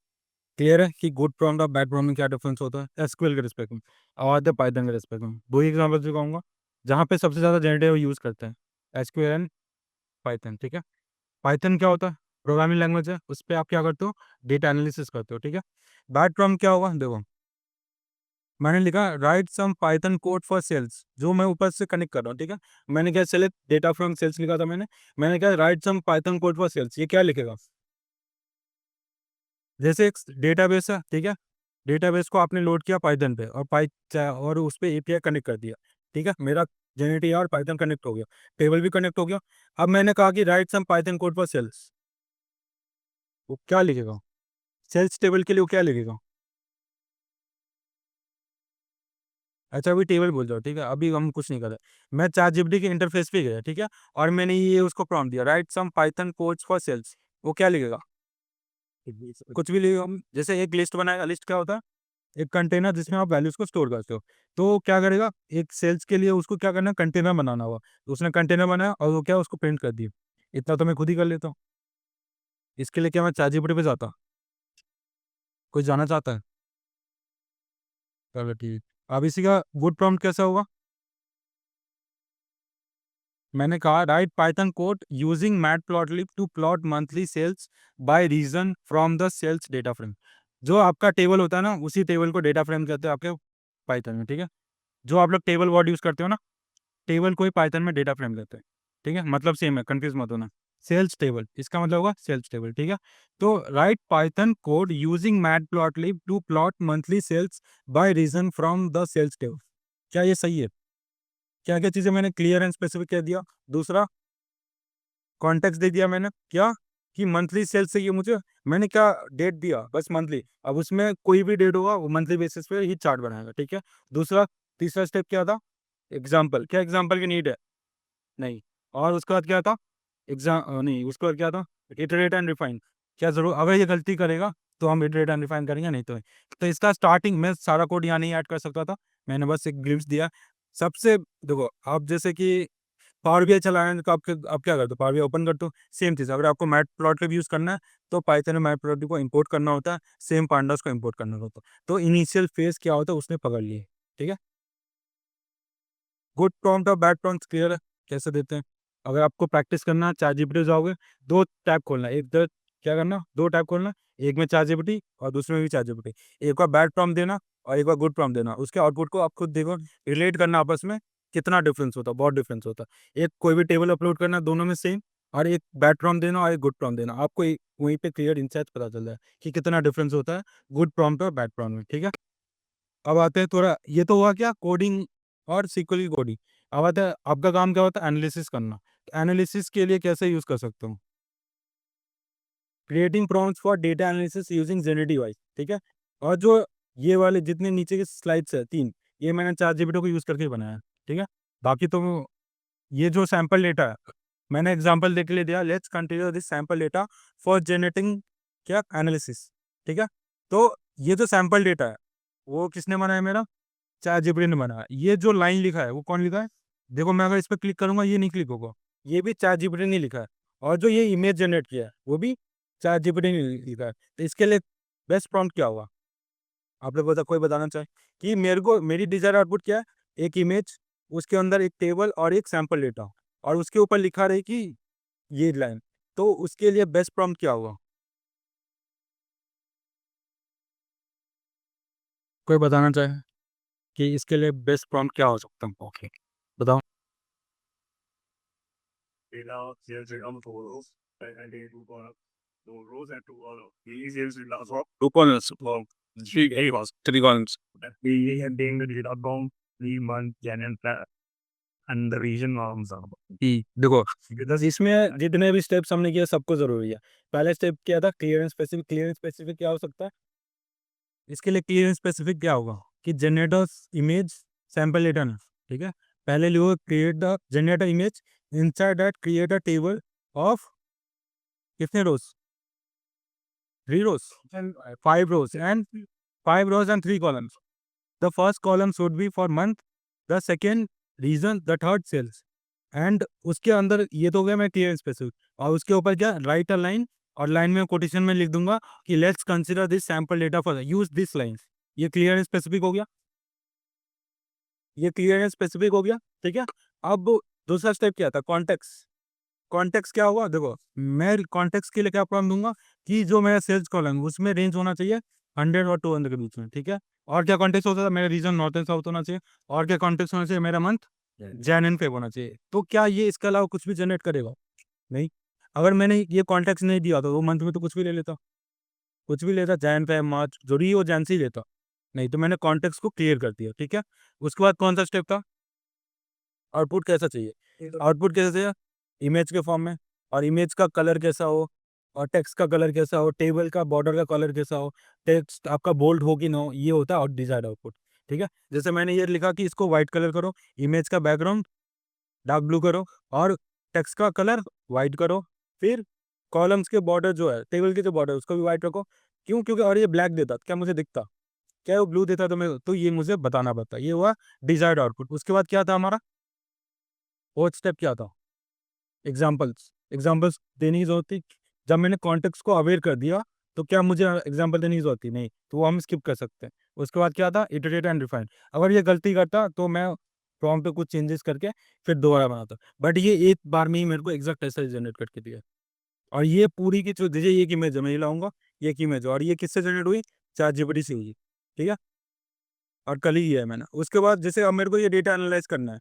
क्लियर है कि गुड प्रॉम्प्ट और बैड प्रॉम्प्ट में क्या डिफरेंस होता है एसक्यूएल के रिस्पेक्ट में और पाइथन के रिस्पेक्ट में। दो ही एग्जाम्पल दिखाऊंगा जहाँ पे सबसे ज़्यादा जनरेटिव यूज़ करते हैं, एसक्यूएल एंड पाइथन, ठीक है। पाइथन क्या होता है, प्रोग्रामिंग लैंग्वेज है, उस पर आप क्या करते हो, डेटा एनालिसिस करते हो, ठीक है। बैड प्रॉम्प्ट क्या होगा, देखो मैंने लिखा write some Python code for sales, जो मैं ऊपर से कनेक्ट कर रहा हूँ, ठीक है। मैंने क्या सेलेक्ट डेटा फ्रॉम सेल्स लिखा था, मैंने क्या write some Python code for sales, ये क्या लिखेगा, जैसे एक डेटाबेस है, ठीक है। डेटाबेस को आपने लोड किया पाइथन पे और और उस पे एपीआई कनेक्ट कर दिया, ठीक है। मेरा जेनेटी और पाइथन कनेक्ट हो गया, टेबल भी कनेक्ट हो गया। अब मैंने कहा कि write some Python code for sales, वो क्या लिखेगा, सेल्स टेबल के लिए वो क्या लिखेगा? अच्छा, अभी टेबल बोल जाओ, ठीक है। अभी हम कुछ नहीं कर रहे, मैं चैट जीपीटी के इंटरफेस पे गया, ठीक है। और मैंने ये उसको प्रॉम्प्ट दिया write some Python codes for sales, वो क्या लिखेगा, कुछ भी लिखेगा। जैसे एक लिस्ट बनाएगा, लिस्ट क्या होता है, एक कंटेनर जिसमें आप वैल्यूज को स्टोर करते हो। तो क्या करेगा, एक सेल्स के लिए उसको क्या करना, कंटेनर बनाना हुआ, तो उसने कंटेनर बनाया और वो क्या उसको प्रिंट कर दिया। इतना तो मैं खुद ही कर लेता हूँ, इसके लिए क्या मैं चैट जीपीटी पे जाता? कोई जाना चाहता है? चलो ठीक। अब इसी का गुड प्रॉम्प्ट कैसा होगा, मैंने कहा write Python code using Matplotlib to plot monthly sales by region from the sales data frame. जो आपका टेबल होता है ना, उसी टेबल को डेटा फ्रेम कहते हैं आपके पाइथन में, ठीक है। जो आप लोग टेबल वर्ड यूज करते हो ना, टेबल को ही पाइथन में डेटा फ्रेम कहते हैं, ठीक है। मतलब सेम है, कंफ्यूज मत होना। सेल्स टेबल इसका मतलब होगा सेल्स टेबल, ठीक है। तो write Python code using Matplotlib to plot monthly sales by region from the sales table, क्या ये सही है? क्या क्या चीजें मैंने क्लियर एंड स्पेसिफिक कह दिया। दूसरा, कॉन्टेक्स्ट दे दिया मैंने, क्या कि मंथली सेल्स चाहिए मुझे, मैंने क्या डेट दिया, बस मंथली। अब उसमें कोई भी डेट होगा वो मंथली बेसिस पे ही चार्ट बनाएगा, ठीक है। दूसरा, तीसरा स्टेप क्या था, एग्जाम्पल, क्या एग्जाम्पल की नीड है? नहीं। और उसके बाद क्या था, नहीं, उसके बाद क्या था, इटरेट एंड रिफाइन। क्या जरूर, अगर ये गलती करेगा तो हम इटरेट एंड रिफाइन करेंगे, नहीं तो नहीं। तो इसका स्टार्टिंग में सारा कोड यहाँ नहीं ऐड कर सकता था, मैंने बस एक ग्लिम्स दिया। सबसे, देखो आप जैसे कि पावर बीआई चलाना है तो आप क्या करते हो, पावर बीआई ओपन करते हो, सेम चीज़ अगर आपको मैट प्लॉट यूज़ करना है तो पाइथन में मैट प्लॉट को इंपोर्ट करना होता है, सेम पांडास को इंपोर्ट करना होता है। तो इनिशियल फेज क्या होता है उसने पकड़ लिए, ठीक है। गुड प्रॉम्प्ट और बैड प्रॉम्प्ट क्लियर है, कैसे देते हैं। अगर आपको प्रैक्टिस करना है, चैट जीपीटी जाओगे, दो टैब खोलना है, एक क्या करना, दो टैब खोलना, एक में चैट जीपीटी और दूसरे में भी चैट जीपीटी। एक बार बैड प्रॉम्प्ट देना और एक बार गुड प्रॉम्प्ट देना, उसके आउटपुट को आप खुद देखो, रिलेट करना आपस में, कितना डिफरेंस होता है, बहुत डिफरेंस होता है। एक कोई भी टेबल अपलोड करना, दोनों में सेम, और एक बैड प्रॉम्प्ट देना और एक गुड प्रॉम्प्ट देना, आपको वहीं पे क्लियर इंसाइट पता चल जाए कि कितना डिफरेंस होता है गुड प्रॉम्प्ट और बैड प्रॉम्प्ट में। ठीक है, अब आते हैं थोड़ा, ये तो हुआ क्या, कोडिंग और सीक्वल की कोडिंग। अब आता है आपका काम क्या होता है, एनालिसिस करना। एनालिसिस के लिए कैसे यूज कर सकता हूँ, creating prompts for data analysis using generative AI. ठीक है, और जो ये वाले जितने नीचे के स्लाइड्स है तीन, ये मैंने चैट जीपीटी को यूज करके बनाया है। ठीक है, बाकी तो ये जो सैंपल डेटा है, मैंने एग्जांपल देख लिए दिया, let's consider this sample data for generating क्या एनालिसिस। ठीक है, तो ये जो सैंपल डेटा है वो किसने बनाया, मेरा चैट जीपीटी ने बनाया। ये जो लाइन लिखा है वो कौन लिखा है, देखो मैं अगर इस पर क्लिक करूंगा ये नहीं क्लिक होगा, ये भी चैट जीपीटी ने लिखा है। और जो ये इमेज जनरेट किया है वो भी चैट जीपीटी ने लिखा है। तो इसके लिए बेस्ट प्रॉम्प्ट क्या होगा, आप लोग बता, कोई बताना चाहे कि मेरे को मेरी डिजायर आउटपुट क्या है, एक इमेज, उसके अंदर एक टेबल और एक सैंपल डेटा, और उसके ऊपर लिखा रहे कि ये लाइन, तो उसके लिए बेस्ट प्रॉम्प्ट क्या होगा, कोई बताना चाहे कि इसके लिए बेस्ट प्रॉम्प्ट क्या हो सकता है। ओके, बताओ। Genau, sehr, sehr am Todos. And then two rows and two columns. These is the last one. Two columns. Well, three columns. Three columns. We have been the data bomb 3 months and the region norms are. देखो, बिकॉज इसमें जितने भी स्टेप्स हमने किया सबको जरूरी है। पहला स्टेप क्या था, clear and specific. Clear and specific क्या हो सकता है, इसके लिए क्लियर एंड स्पेसिफिक क्या होगा कि जनरेटर इमेज सैंपल डेटा ना। ठीक है, पहले लिखो create the generator image, inside that create a table of कितने रोज, 3 rows and 5 rows and 5 rows and 3 columns. The first column should be for month, the second reason, the third sales, and उसके अंदर ये तो हो गया मैं क्लियर स्पेसिफिक, और उसके ऊपर क्या, राइट अ लाइन, और लाइन में कोटेशन में लिख दूंगा कि let's consider this sample data for use this lines. ये क्लियर एंड स्पेसिफिक हो गया, ये क्लियर एंड स्पेसिफिक हो गया। ठीक है, अब दूसरा स्टेप क्या था, कॉन्टेक्स्ट। कॉन्टेक्स्ट क्या हुआ, देखो मैं कॉन्टेक्स्ट के लिए क्या प्रॉब्लम दूंगा कि जो मेरा सेल्स कॉलम है उसमें रेंज होना चाहिए 100 और 200 के बीच में। ठीक है, और क्या कॉन्टेक्स्ट होता था, मेरा रीजन नॉर्थ एंड साउथ होना चाहिए, और क्या कॉन्टेक्स्ट होना चाहिए, मेरा मंथ जैन एंड फेब होना चाहिए। तो क्या ये इसके अलावा कुछ भी जनरेट करेगा, नहीं। अगर मैंने ये कॉन्टेक्स्ट नहीं दिया तो वो मंथ में तो कुछ भी ले लेता, कुछ भी लेता, जैन फेब मार्च जो भी वो जैन से ही लेता, नहीं तो मैंने कॉन्टेक्स्ट को क्लियर कर दिया। ठीक है, उसके बाद कौन सा स्टेप था, आउटपुट कैसा चाहिए, आउटपुट कैसा चाहिए, इमेज के फॉर्म में, और इमेज का कलर कैसा हो, और टेक्स्ट का कलर कैसा हो, टेबल का बॉर्डर का कलर कैसा हो, टेक्स्ट आपका बोल्ड हो कि ना हो, ये होता है और डिजायर्ड आउटपुट। ठीक है, जैसे मैंने ये लिखा कि इसको व्हाइट कलर करो, इमेज का बैकग्राउंड डार्क ब्लू करो, और टेक्स्ट का कलर व्हाइट करो, फिर कॉलम्स के बॉर्डर जो है, टेबल के जो बॉर्डर उसको भी व्हाइट रखो। क्यों, क्योंकि और ये ब्लैक देता क्या मुझे दिखता, क्या वो ब्लू देता तो मैं, तो ये मुझे बताना पड़ता। ये हुआ डिजायर्ड आउटपुट। उसके बाद क्या था हमारा, फोर्थ स्टेप क्या था, एग्जाम्पल्स। एग्जाम्पल्स देने की जरूरत थी, जब मैंने कॉन्टेक्स्ट को अवेयर कर दिया तो क्या मुझे एग्जाम्पल देने की जरूरत थी, नहीं, तो वो हम स्किप कर सकते हैं। उसके बाद क्या था, इटरेट एंड रिफाइन। अगर ये गलती करता तो मैं प्रॉम्प्ट पे कुछ चेंजेस करके फिर दोबारा बनाता, बट ये एक बार में ही मेरे को एग्जैक्ट ऐसा जनरेट करके दिया। और ये पूरी की जो दीजिए एक इमेज है, मैं ये लाऊंगा, ये एक इमेज, और ये किससे जनरेट हुई, चैट जीपीटी से हुई। ठीक है, और कल ही किया है मैंने। उसके बाद जैसे अब मेरे को ये डेटा एनालाइज करना है,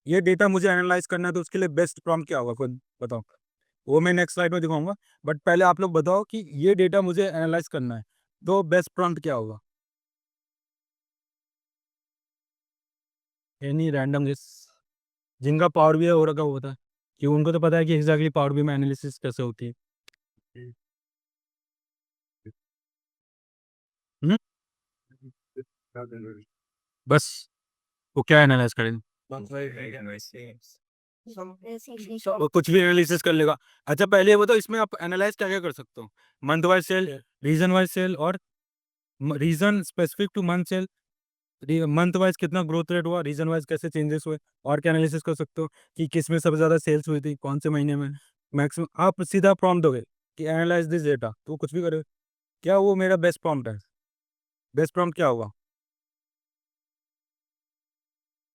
ये डेटा मुझे एनालाइज करना है, तो उसके लिए बेस्ट प्रॉम्प्ट क्या होगा, खुद बताओ। वो मैं नेक्स्ट स्लाइड में दिखाऊंगा, बट पहले आप लोग बताओ कि ये डेटा मुझे एनालाइज करना है, तो बेस्ट प्रॉम्प्ट क्या होगा, एनी रैंडम गेस, जिनका पावर भी हो रखा होता है, कि उनको तो पता है कि एग्जैक्टली पावर भी में एनालिसिस कैसे होती है। हम्म? बस वो क्या एनालाइज करेंगे, वो कुछ भी एनालिसिस कर लेगा। अच्छा पहले ये बताओ, इसमें आप एनालाइज क्या क्या कर सकते हो, month wise sale, region wise sale, और region specific to month sale, month wise कितना ग्रोथ रेट हुआ, रीजन वाइज कैसे चेंजेस हुए, और क्या एनालिसिस कर सकते हो कि किस में सबसे ज्यादा सेल्स हुई थी, कौन से महीने में मैक्सिमम। आप सीधा प्रॉम्प्ट दोगे कि एनालाइज दिस डेटा, तो वो कुछ भी करोगे। क्या वो मेरा बेस्ट प्रॉम्प्ट है, बेस्ट प्रॉम्प्ट क्या होगा,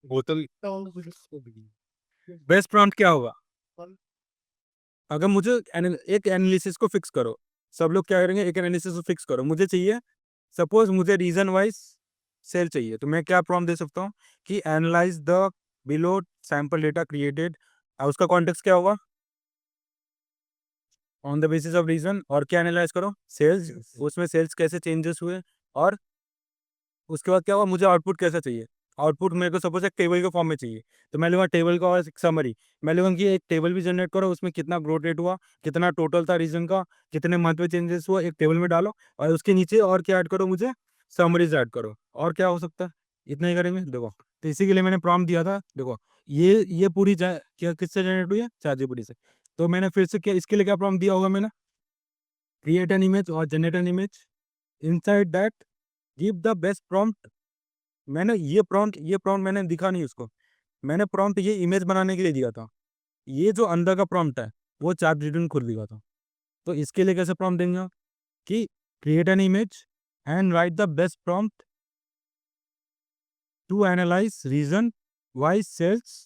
बोतल, बेस्ट प्रॉम्प्ट क्या होगा, अगर मुझे एक एनालिसिस को फिक्स करो, सब लोग क्या करेंगे, एक एनालिसिस फिक्स करो। मुझे चाहिए, सपोज मुझे रीजन वाइज सेल चाहिए, तो मैं क्या प्रॉम्प्ट दे सकता हूँ कि analyze the below sample data created. उसका कॉन्टेक्स्ट क्या होगा, on the basis of region. और क्या एनालाइज करो, सेल्स, उसमें सेल्स कैसे चेंजेस हुए। और उसके बाद क्या हुआ, मुझे आउटपुट कैसा चाहिए। आउटपुट मेरे को सपोज एक टेबल के फॉर्म में चाहिए, तो मैं लूँगा टेबल का और समरी। मैं लूँगा कि एक टेबल भी जनरेट करो, उसमें कितना ग्रोथ रेट हुआ, कितना टोटल था रीजन का, कितने मंथ में चेंजेस हुआ, एक टेबल में डालो। और उसके नीचे और क्या ऐड करो, मुझे समरीज ऐड करो। और क्या हो सकता है, इतना ही करेंगे। देखो, तो इसी के लिए मैंने प्रॉम्प्ट दिया था। देखो, ये पूरी क्या किससे जनरेट हुई है, ChatGPT से। तो मैंने फिर से क्या, इसके लिए क्या प्रॉम्प्ट दिया होगा मैंने, क्रिएट एन इमेज और generate an image, inside that give the best prompt. मैंने ये प्रॉम्प्ट मैंने दिखा नहीं उसको, मैंने प्रॉम्प्ट ये इमेज बनाने के लिए दिया था। ये जो अंदर का प्रॉम्प्ट है वो ChatGPT ने खुद दिया था। तो इसके लिए कैसे प्रॉम्प्ट देंगे कि create an image and write the best prompt to analyze region wise sales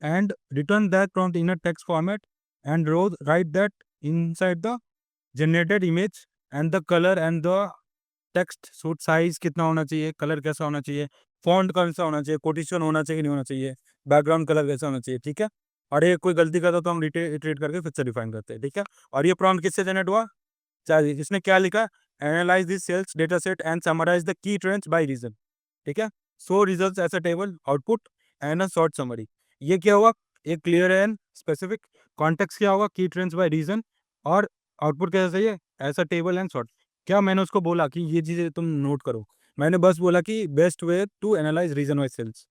and return that prompt in a text format and write that inside the generated image and the color and the text should size कितना होना चाहिए, कलर कैसा होना चाहिए, फॉन्ट कौन सा होना चाहिए, कोटेशन होना चाहिए नहीं होना चाहिए, बैकग्राउंड कलर कैसा होना चाहिए। ठीक है, और ये कोई गलती करता तो हम इटरेट करके फिर से डिफाइन करते हैं। ठीक है, और ये प्रॉम्प्ट किससे जनरेट हुआ, चाहिए इसने क्या लिखा, analyse this sales data set and summarise the key trends by region. ठीक है, so results as a table output and a short summary. ये क्या हुआ, एक क्लियर एंड स्पेसिफिक। कॉन्टेक्स्ट क्या होगा, की ट्रेंड्स बाय रीजन। और आउटपुट कैसा चाहिए, ऐसा टेबल एंड शॉर्ट। क्या मैंने उसको बोला कि ये चीजें तुम नोट करो, मैंने बस बोला कि best way to analyze region wise sales,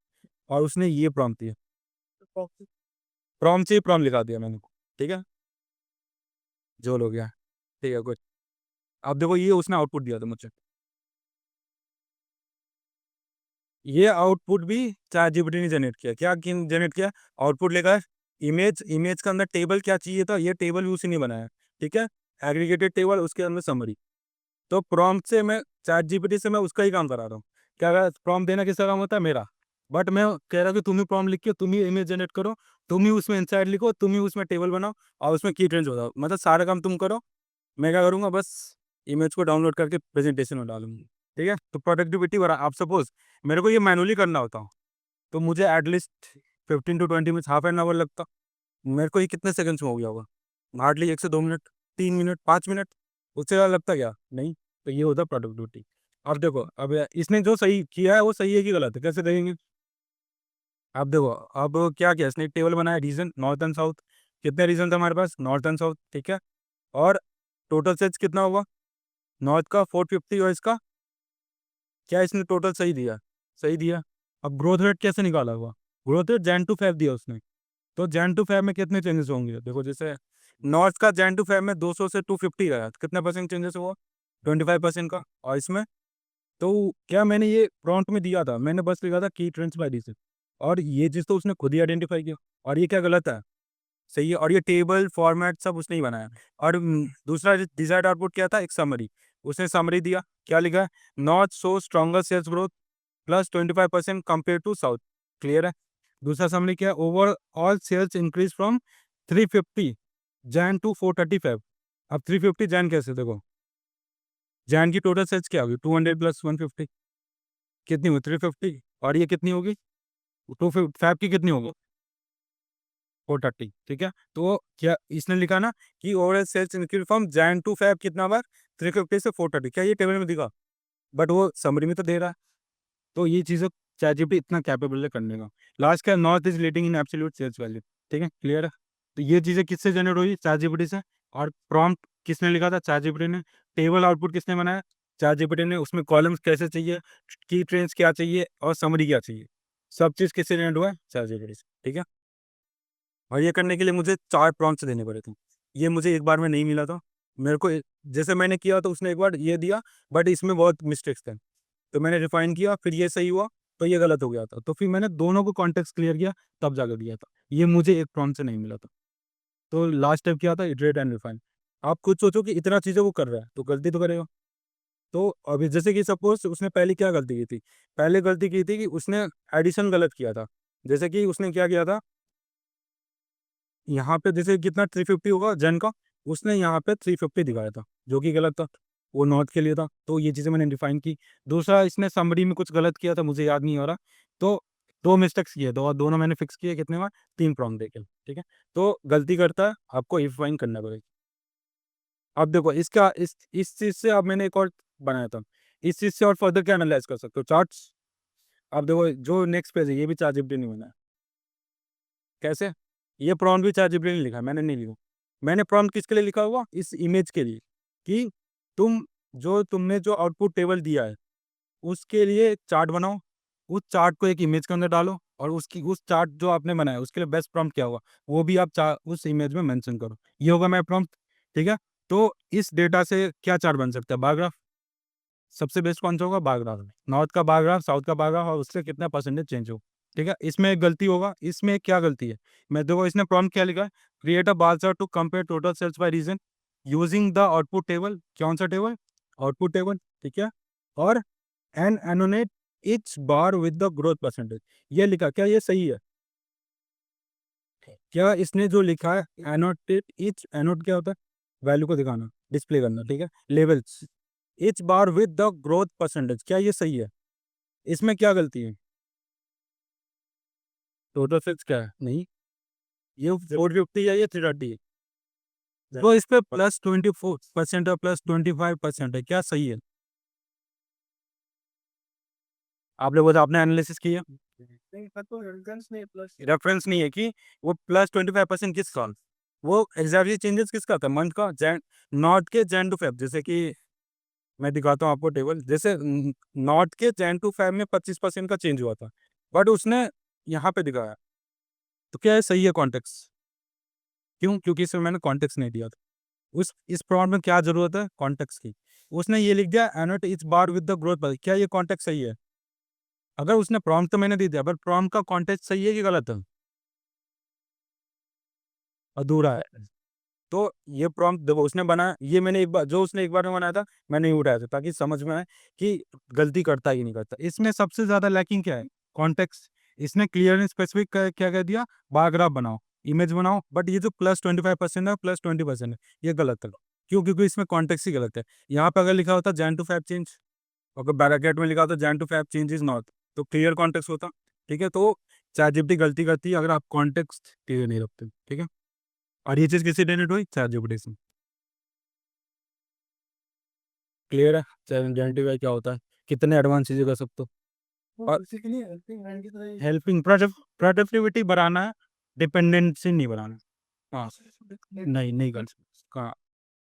और उसने ये प्रॉम्प्ट दिया, प्रॉम्प्ट से ही प्रॉम्प्ट लिखा दिया मैंने। ठीक है, जो हो गया। ठीक है, कुछ अब देखो, ये उसने आउटपुट दिया था मुझे, ये आउटपुट भी ChatGPT ने जनरेट किया। क्या जनरेट किया, आउटपुट लेकर इमेज, इमेज के अंदर टेबल क्या चाहिए था, ये टेबल भी उसी ने बनाया। ठीक है, एग्रीगेटेड टेबल, उसके अंदर समरी। तो प्रॉम्प्ट से मैं, ChatGPT से मैं उसका ही काम करा रहा हूँ। क्या प्रॉम्प्ट देना किसका काम होता है, मेरा। बट मैं कह रहा हूँ कि तुम ही प्रॉम्प्ट लिख के तुम ही इमेज जनरेट करो, तुम ही उसमें इंसाइड लिखो, तुम ही उसमें टेबल बनाओ, और उसमें की ट्रेंड्स बताओ। मतलब सारा काम तुम करो, मैं क्या करूँगा, बस इमेज को डाउनलोड करके प्रेजेंटेशन में डालूंगी। ठीक है, तो प्रोडक्टिविटी बढ़ा। आप सपोज मेरे को ये मैनुअली करना होता, तो मुझे at least 15 to 20 minute, half an hour लगता। मेरे को ये कितने सेकंड्स में हो गया होगा, हार्डली 1 से 2 मिनट, 3 मिनट, 5 मिनट, उससे ज़्यादा लगता क्या नहीं। तो ये होता प्रोडक्टिविटी। अब देखो, अब इसने जो सही किया है वो सही है कि गलत है, कैसे देखेंगे। अब देखो, अब क्या किया इसने, एक टेबल बनाया, रीजन नॉर्थ एंड साउथ। कितने रीजन थे हमारे पास, नॉर्थ एंड साउथ। ठीक है, और टोटल सेट्स कितना हुआ, नॉर्थ का 450 और इसका, क्या इसने टोटल सही दिया, सही दिया। अब ग्रोथ रेट कैसे निकाला हुआ, growth rate Jan to Feb दिया उसने। तो जैन टू फेब में कितने चेंजेस होंगे, देखो जैसे नॉर्थ का जैन टू फेब में 200 से 250 गया, कितना परसेंट चेंजेस हुआ, 25% का। और इसमें, तो क्या मैंने ये प्रॉम्प्ट में दिया था, मैंने बस लिखा था की ट्रेंड्स बाय रीजन, और ये चीज़ तो उसने खुद ही आइडेंटिफाई किया। और ये क्या गलत है, सही है। और ये टेबल फॉर्मेट सब उसने ही बनाया। और दूसरा डिजायर्ड आउटपुट क्या था, एक समरी। उसने समरी दिया, क्या लिखा है, north show stronger sales growth plus 25% compare to south. Clear है। दूसरा समरी क्या है, over all sales increase from 350 Jan to 435। अब 350 जैन कैसे, देखो जैन की टोटल सेल्स क्या होगी, 200 प्लस 150, कितनी हुई 350। और ये कितनी होगी, 255 की कितनी होगी, 430। ठीक है, तो क्या इसने लिखा ना कि overall sales increase from Jan to Feb कितना बार, 350 से 430। क्या ये टेबल में दिखा, बट वो समरी में तो दे रहा है। तो ये चीज़ें ChatGPT इतना कैपेबल है करने का। लास्ट का north is leading in absolute sales value. ठीक है, क्लियर है। तो ये चीज़ें किससे जनरेट हुई, ChatGPT से। और प्रॉम्प्ट किसने लिखा था, ChatGPT ने। टेबल आउटपुट किसने बनाया, ChatGPT ने। उसमें कॉलम्स कैसे चाहिए, की ट्रेंड्स क्या चाहिए, और समरी क्या चाहिए, सब चीज़ किससे जनरेट हुआ है, ChatGPT से। ठीक है, और ये करने के लिए मुझे 4 प्रॉम्प्ट्स देने पड़े थे। ये मुझे एक बार में नहीं मिला था। मेरे को जैसे मैंने किया तो उसने एक बार ये दिया, बट इसमें बहुत मिस्टेक्स थे। तो मैंने रिफाइन किया, फिर ये सही हुआ, तो ये गलत हो गया था। तो फिर मैंने दोनों को कॉन्टेक्स्ट क्लियर किया, तब जाकर दिया था। ये मुझे एक प्रॉम्प्ट से नहीं मिला था। तो लास्ट स्टेप क्या था, इटरेट एंड रिफाइन। आप खुद सोचो कि इतना चीज़ें वो कर रहा है, तो गलती तो करेगा। तो अभी जैसे कि सपोज उसने पहले क्या गलती की थी, पहले गलती की थी कि उसने एडिशन गलत किया था। जैसे कि उसने क्या किया था, यहाँ पे जैसे कितना 350 होगा जन का, उसने यहाँ पे 350 दिखाया था, जो कि गलत था, वो नॉर्थ के लिए था। तो ये चीज़ें मैंने डिफाइन की। दूसरा, इसने समरी में कुछ गलत किया था, मुझे याद नहीं हो रहा। तो दो मिस्टेक्स किए, दो, और दोनों मैंने फिक्स किए कितने बार, 3 प्रॉम्प्ट देके, ठीक है। तो गलती करता है, आपको इफ फाइन करना पड़ेगा। अब देखो इसका इस चीज़ से अब मैंने एक और बनाया था, इस चीज़ से और फर्दर क्या एनालाइज कर सकते हो, चार्ट्स। अब देखो जो नेक्स्ट पेज है, ये भी चैटजीपीटी नहीं बना है। कैसे? ये प्रॉम्प्ट भी चैटजीपीटी ने लिखा है, मैंने नहीं लिखा। मैंने प्रॉम्प्ट किसके लिए लिखा हुआ, इस इमेज के लिए, कि तुमने जो आउटपुट टेबल दिया है, उसके लिए एक चार्ट बनाओ, उस चार्ट को एक इमेज के अंदर डालो, और उस चार्ट जो आपने बनाया उसके लिए बेस्ट प्रॉम्प्ट क्या होगा, वो भी आप उस इमेज में मेंशन करो। ये होगा मेरा प्रॉम्प्ट, ठीक है। तो इस डेटा से क्या चार्ट बन सकता है, बार ग्राफ। सबसे बेस्ट कौन सा होगा, बार ग्राफ। नॉर्थ का बार ग्राफ, साउथ का बार ग्राफ, और उससे कितना परसेंटेज चेंज हो, ठीक है। इसमें एक गलती होगा, इसमें क्या गलती है, मैं देखो इसने प्रॉम्प्ट क्या लिखा है, create a bar chart to compare total sales by region using the output table. कौन सा टेबल, आउटपुट टेबल, ठीक है। और and annotate each bar with the growth percentage. ये लिखा, क्या ये सही है? क्या इसने जो लिखा है, एनोटेट ईच, एनोट क्या होता है, वैल्यू को दिखाना, डिस्प्ले करना, ठीक है। Levels, each bar with the growth percentage, क्या ये सही है? इसमें क्या गलती है, टोटल सेल्स क्या है, नहीं, ये 450 है, ये 330 है। तो इस पे +24% और +25% है, क्या सही है? आप लोगों ने आपने एनालिसिस किया, रेफरेंस नहीं है कि वो +25% किस साल, वो एग्जैक्टली चेंजेस किसका था, मंथ का, जैन, नॉर्थ के जैन टू फेब। जैसे कि मैं दिखाता हूँ आपको टेबल, जैसे नॉर्थ के जैन टू फेब में 25% का चेंज हुआ था, बट उसने यहाँ पे दिखाया। तो क्या है, सही है कॉन्टेक्स्ट? क्यों? क्योंकि इसमें मैंने कॉन्टेक्स्ट नहीं दिया था। उस इस प्रॉम्प्ट में क्या जरूरत है, कॉन्टेक्स्ट की। उसने ये लिख दिया, एनोट इस बार विद द ग्रोथ, क्या ये कॉन्टेक्स्ट सही है? अगर उसने प्रॉम्प्ट तो मैंने दे दिया, बट प्रॉम्प्ट का कॉन्टेक्स्ट सही है कि गलत है, अधूरा है। तो ये प्रॉम्प्ट देखो उसने बनाया, ये मैंने एक बार, जो उसने एक बार में बनाया था, मैंने नहीं उठाया था, ताकि समझ में आए कि गलती करता ही नहीं करता। इसमें सबसे ज्यादा लैकिंग क्या है, कॉन्टेक्स्ट। इसने क्लियर एंड स्पेसिफिक क्या कह दिया, बार ग्राफ बनाओ, इमेज बनाओ, बट ये जो +25% है, +20% है, ये गलत है। क्यों? क्योंकि इसमें कॉन्टेक्स्ट ही गलत है। यहाँ पे अगर लिखा होता जैन टू फैब चेंज, अगर ब्रैकेट में लिखा होता Jan to Feb change is not, तो क्लियर कॉन्टेक्स्ट होता, ठीक है। तो चैटजीपीटी गलती करती है अगर आप कॉन्टेक्स्ट क्लियर नहीं रखते, ठीक है। और ये चीज़ किससे जनरेट हुई, चैटजीपीटी से। क्लियर है जेनेटिव क्या होता है, कितने एडवांस चीज़ें कर सकते हो। और हेल्पिंग प्रोडक्टिविटी बढ़ाना है, डिपेंडेंसी नहीं बढ़ाना। हाँ, नहीं नहीं कर सकते। हाँ,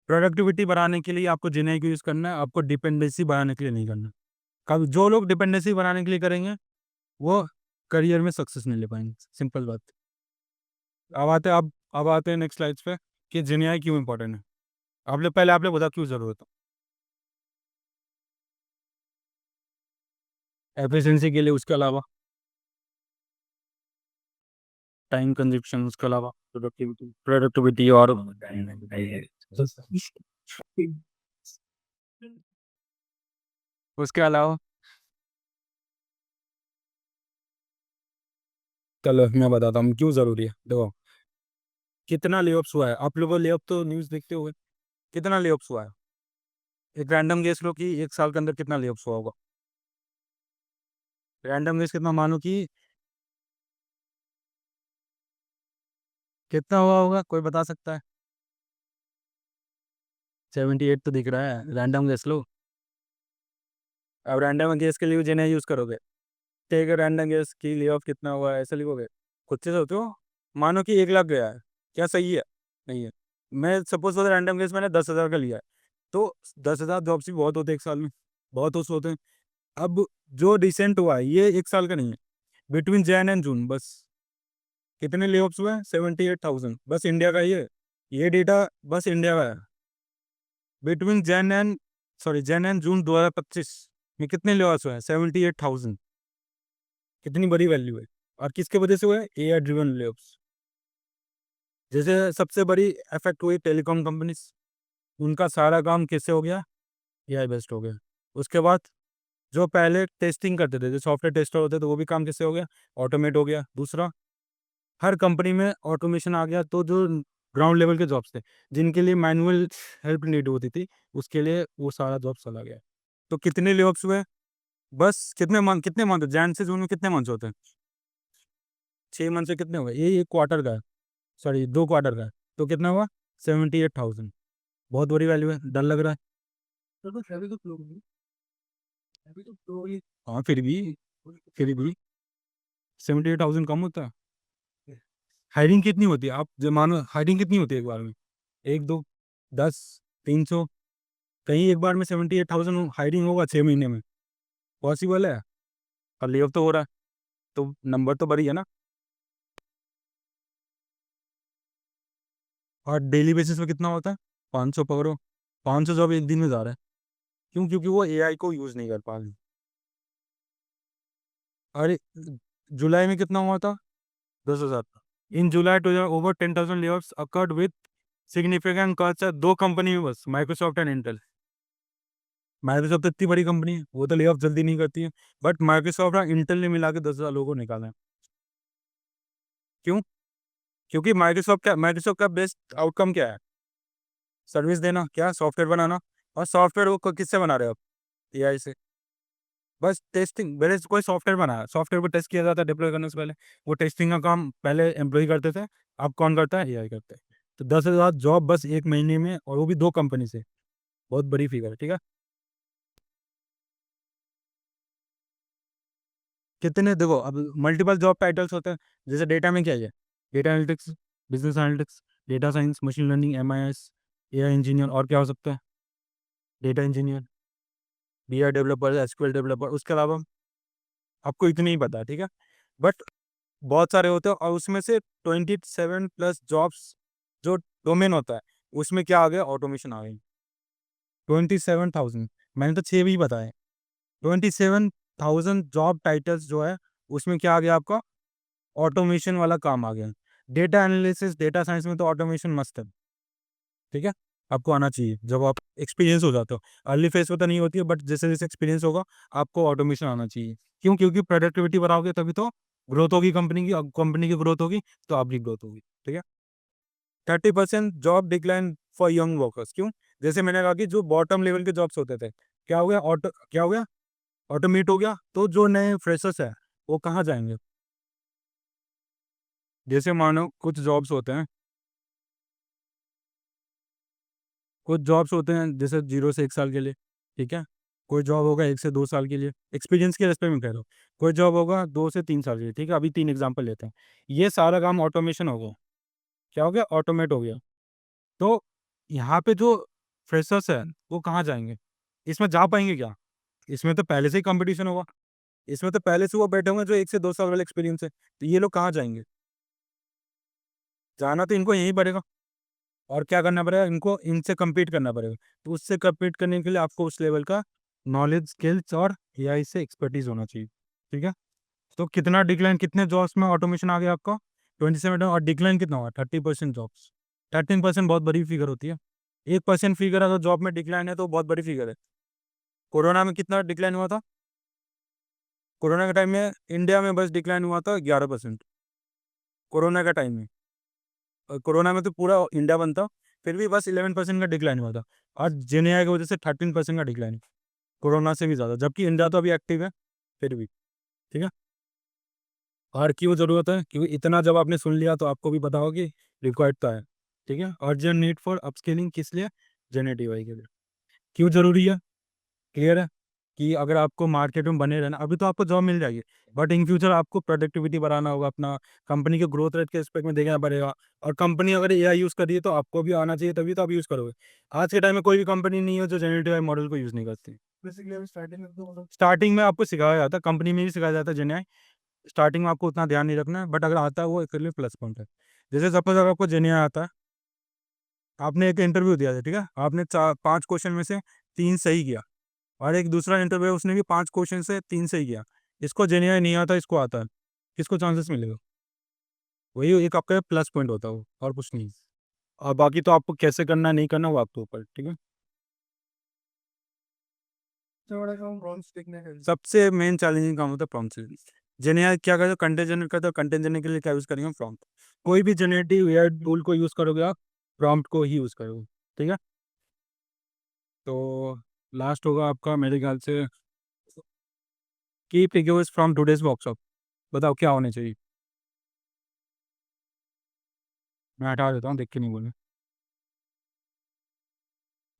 प्रोडक्टिविटी बढ़ाने के लिए आपको जीने को यूज़ करना है, आपको डिपेंडेंसी बढ़ाने के लिए नहीं करना। कब जो लोग डिपेंडेंसी बढ़ाने के लिए करेंगे, वो करियर में सक्सेस नहीं ले पाएंगे, सिंपल बात। अब आते हैं नेक्स्ट स्लाइड्स पे, कि जीने क्यों इंपॉर्टेंट है। आपने बता क्यों ज़रूरत है, एफिशिएंसी के लिए, उसके अलावा टाइम कंजप्शन, उसके अलावा प्रोडक्टिविटी प्रोडक्टिविटी और उसके अलावा, चलो मैं बताता हूँ क्यों ज़रूरी है। देखो कितना लेऑफ्स हुआ है, आप लोगों लेऑफ तो न्यूज़ देखते हुए, कितना लेऑफ्स हुआ है, एक रैंडम गेस लो कि एक साल के अंदर कितना लेऑफ्स हुआ होगा। रैंडम गेस कितना, मानो कि कितना हुआ होगा, कोई बता सकता है? 78 तो दिख रहा है, रैंडम गेस लो। अब रैंडम गेस के लिए जिन्हें यूज़ करोगे, टेक रैंडम गेस की लेऑफ कितना हुआ है, ऐसा लिखोगे, खुद से सोचो। मानो कि 1 लाख गया है, क्या सही है? नहीं है। मैं सपोज रैंडम गेस मैंने 10,000 का लिया है, तो 10,000 जॉब्स भी बहुत होते हैं एक साल में, बहुत उस होते हैं। अब जो रिसेंट हुआ है ये 1 साल का नहीं है, बिटवीन जैन एंड जून बस कितने लेऑफ्स हुए हैं, 78,000 बस इंडिया का। ये डेटा बस इंडिया का है। बिटवीन जैन एंड जून 2025 में कितने लेऑफ्स हुए हैं, 78,000। कितनी बड़ी वैल्यू है। और किसके वजह से हुआ है, एआई ड्रिवन लेऑफ्स। जैसे सबसे बड़ी इफेक्ट हुई टेलीकॉम कंपनीज, उनका सारा काम किससे हो गया, एआई बेस्ड हो गया। उसके बाद जो पहले टेस्टिंग करते थे, जो सॉफ्टवेयर टेस्टर होते थे, वो भी काम किससे हो गया, ऑटोमेट हो गया। दूसरा, हर कंपनी में ऑटोमेशन आ गया, तो जो ग्राउंड लेवल के जॉब्स थे, जिनके लिए मैनुअल हेल्प नीड होती थी, उसके लिए वो सारा जॉब चला गया। तो कितने ले ऑफ्स हुए? बस कितने मंथ, जैन से जून में कितने मंथ होते हैं? 6 मंथ से कितने हुए? ये एक क्वार्टर का है, सॉरी 2 क्वार्टर का है, तो कितना हुआ? 78,000। बहुत बड़ी वैल्यू है, डर लग रहा है। हाँ फिर भी 78,000 कम होता है। हायरिंग कितनी होती है? आप जो मानो हायरिंग कितनी होती है एक बार में? 1, 2, 10, 300? कहीं एक बार में 78,000 हायरिंग होगा 6 महीने में? पॉसिबल है? और ले ऑफ तो हो रहा है, तो नंबर तो बड़ी है ना। और डेली बेसिस पे कितना होता है? 500 पकड़ो, 500 जॉब एक दिन में जा रहा है। क्यों? क्योंकि वो एआई को यूज़ नहीं कर पा रहे। अरे जुलाई में कितना हुआ था? 10,000। In July two over 10,000 layoffs occurred with significant cuts at 2 company में बस, माइक्रोसॉफ्ट एंड इंटेल। माइक्रोसॉफ्ट तो इतनी बड़ी कंपनी है, वो तो ले ऑफ जल्दी नहीं करती है, बट माइक्रोसॉफ्ट और इंटेल ने मिला के 10,000 लोगों को निकाला है। क्यों? क्योंकि माइक्रोसॉफ्ट का बेस्ट आउटकम क्या है? सर्विस देना, क्या सॉफ्टवेयर बनाना। और सॉफ्टवेयर वो किससे बना रहे हो आप? एआई से। बस टेस्टिंग, मेरे से कोई सॉफ्टवेयर बनाया, सॉफ्टवेयर को टेस्ट किया जाता है डिप्लॉय करने से पहले। वो टेस्टिंग का काम पहले एम्प्लॉय करते थे, अब कौन करता है? एआई करते हैं। तो 10,000 जॉब बस एक महीने में, और वो भी 2 कंपनी से। बहुत बड़ी फिगर है, ठीक है। कितने देखो, अब मल्टीपल जॉब टाइटल्स होते हैं। जैसे डेटा में क्या है? Data analytics, business analytics, data science, machine learning, MIS, AI engineer, और क्या हो सकता है? Data engineer, BI developer, SQL developer. उसके अलावा आपको इतने ही पता है, ठीक है। बट बहुत सारे होते हैं, और उसमें से 27+ जॉब्स जो डोमेन होता है, उसमें क्या आ गया? ऑटोमेशन आ गई। 27,000, मैंने तो 6 भी बताए। 27,000 जॉब टाइटल्स जो है, उसमें क्या आ गया आपका? ऑटोमेशन वाला काम आ गया। डेटा एनालिसिस, डेटा साइंस में तो ऑटोमेशन मस्त है, ठीक है। आपको आना चाहिए जब आप एक्सपीरियंस हो जाते हो। अर्ली फेज में तो नहीं होती है, बट जैसे जैसे एक्सपीरियंस होगा, आपको ऑटोमेशन आना चाहिए। क्यों? क्योंकि प्रोडक्टिविटी बढ़ाओगे तभी तो ग्रोथ होगी कंपनी की, और कंपनी की ग्रोथ होगी तो आपकी ग्रोथ होगी, ठीक है। 30% job decline for young workers. क्यों? जैसे मैंने कहा कि जो बॉटम लेवल के जॉब्स होते थे, क्या हो गया? ऑटोमेट हो गया। तो जो नए फ्रेशर्स है, वो कहाँ जाएंगे? जैसे मानो कुछ जॉब्स होते हैं जैसे 0 से 1 साल के लिए, ठीक है। कोई जॉब होगा 1 से 2 साल के लिए, एक्सपीरियंस के रेस्पेक्ट में कह रहा हूँ। कोई जॉब होगा 2 से 3 साल के लिए, ठीक है। अभी 3 एग्जाम्पल लेते हैं। ये सारा काम ऑटोमेशन हो गया। क्या हो गया? ऑटोमेट हो गया। तो यहाँ पे जो फ्रेशर्स है, वो कहाँ जाएंगे? इसमें जा पाएंगे क्या? इसमें तो पहले से ही कंपटीशन होगा। इसमें तो पहले से वो बैठे होंगे जो 1 से 2 साल वाले एक्सपीरियंस है, तो ये लोग कहाँ जाएंगे? जाना तो इनको यहीं पड़ेगा। और क्या करना पड़ेगा? इनको इनसे कम्पीट करना पड़ेगा। तो उससे कम्पीट करने के लिए आपको उस लेवल का नॉलेज, स्किल्स और एआई से एक्सपर्टीज होना चाहिए, ठीक है। तो कितना डिक्लाइन, कितने जॉब्स में ऑटोमेशन आ गया आपका? 27। और डिक्लाइन कितना हुआ? 30% जॉब्स। 13% बहुत बड़ी फिगर होती है। 1% फिगर अगर जॉब में डिक्लाइन है तो बहुत बड़ी फिगर है। कोरोना में कितना डिक्लाइन हुआ था? कोरोना के टाइम में इंडिया में बस डिक्लाइन हुआ था 11%। कोरोना का टाइम में, कोरोना में तो पूरा इंडिया बंद था, फिर भी बस 11% का डिक्लाइन हुआ था। और जेन एआई की वजह से 13% का डिक्लाइन, कोरोना से भी ज़्यादा, जबकि इंडिया तो अभी एक्टिव है, फिर भी, ठीक है। और क्यों ज़रूरत है? क्योंकि इतना जब आपने सुन लिया तो आपको भी पता होगा कि रिक्वायर्ड तो है, ठीक है। अर्जेंट नीड फॉर अपस्किलिंग किस लिए? जेनेटिव एआई के लिए। क्यों ज़रूरी है? क्लियर है कि अगर आपको मार्केट में बने रहना, अभी तो आपको जॉब मिल जाएगी, बट इन फ्यूचर आपको प्रोडक्टिविटी बढ़ाना होगा, अपना कंपनी के ग्रोथ रेट के रिस्पेक्ट में देखना पड़ेगा। और कंपनी अगर एआई यूज़ कर रही है तो आपको भी आना चाहिए, तभी तो आप यूज़ करोगे। आज के टाइम में कोई भी कंपनी नहीं है जो जेनेरेटिव एआई मॉडल को यूज़ नहीं करती। स्टार्टिंग में आपको सिखाया जाता है, कंपनी में भी सिखाया जाता है जेने। स्टार्टिंग में आपको उतना ध्यान नहीं रखना है, बट अगर आता है वो एक लिए प्लस पॉइंट है। जैसे सपोज अगर आपको जेने आता है, आपने एक इंटरव्यू दिया था, ठीक है। आपने 5 क्वेश्चन में से 3 सही किया, और एक दूसरा इंटरव्यू उसने भी 5 क्वेश्चन से 3 सही किया। इसको जेन्युइन नहीं आता, इसको आता है, किसको चांसेस मिलेगा? वही एक आपका प्लस पॉइंट होता है वो, और कुछ नहीं। और बाकी तो आपको कैसे करना है, नहीं करना, वो आपके ऊपर, ठीक है। सबसे मेन चैलेंजिंग काम होता है प्रॉम्प्ट जेन क्या करते हो, कंटेंट जनरेट करते हो, कंटेंट जनरेट के लिए क्या यूज़ करेंगे, प्रॉम्प्ट। कोई भी जनरेटिव एआई टूल को यूज़ करोगे आप, प्रॉम्प्ट को ही यूज़ करोगे, ठीक है। तो लास्ट होगा आपका मेरे ख्याल से की टेकअवेज फ्रॉम टुडेज वर्कशॉप। बताओ क्या होने चाहिए। मैं हटा देता हूँ, देख के नहीं बोलना।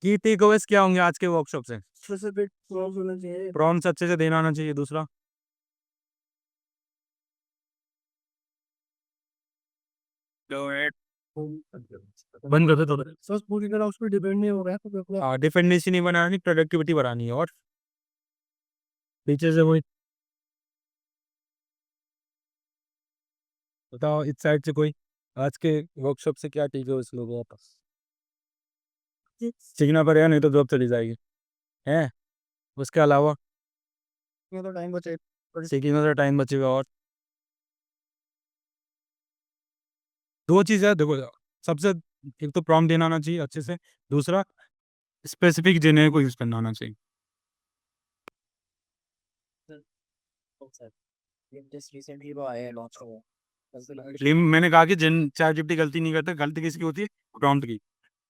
की टेकअवेज क्या होंगे आज के वर्कशॉप से। स्पेसिफिक प्रॉम्प्ट होना चाहिए। प्रॉम्प्ट्स अच्छे से देना आना चाहिए। दूसरा, बंद कर दे तो सर पूरी तरह उस पर डिपेंड नहीं हो रहा है तो अपना डिपेंडेंसी नहीं बनानी, प्रोडक्टिविटी बढ़ानी है। और पीछे से वही बताओ, इस साइड से कोई आज के वर्कशॉप से क्या टेकअवेज लोगों वापस सीखना पड़ेगा, नहीं तो जॉब चली जाएगी है। उसके अलावा तो टाइम बचे। सीखने का टाइम बचेगा। और दो चीज़ है देखो, सबसे एक तो प्रॉम्प्ट देना आना चाहिए अच्छे से। दूसरा, स्पेसिफिक जेने को यूज़ करना आना चाहिए। जस्ट रिसेंटली वो आया है लॉन्च हुआ। मैंने कहा कि जिन चैट जीपीटी गलती नहीं करता, गलती किसकी होती है, प्रॉम्प्ट की।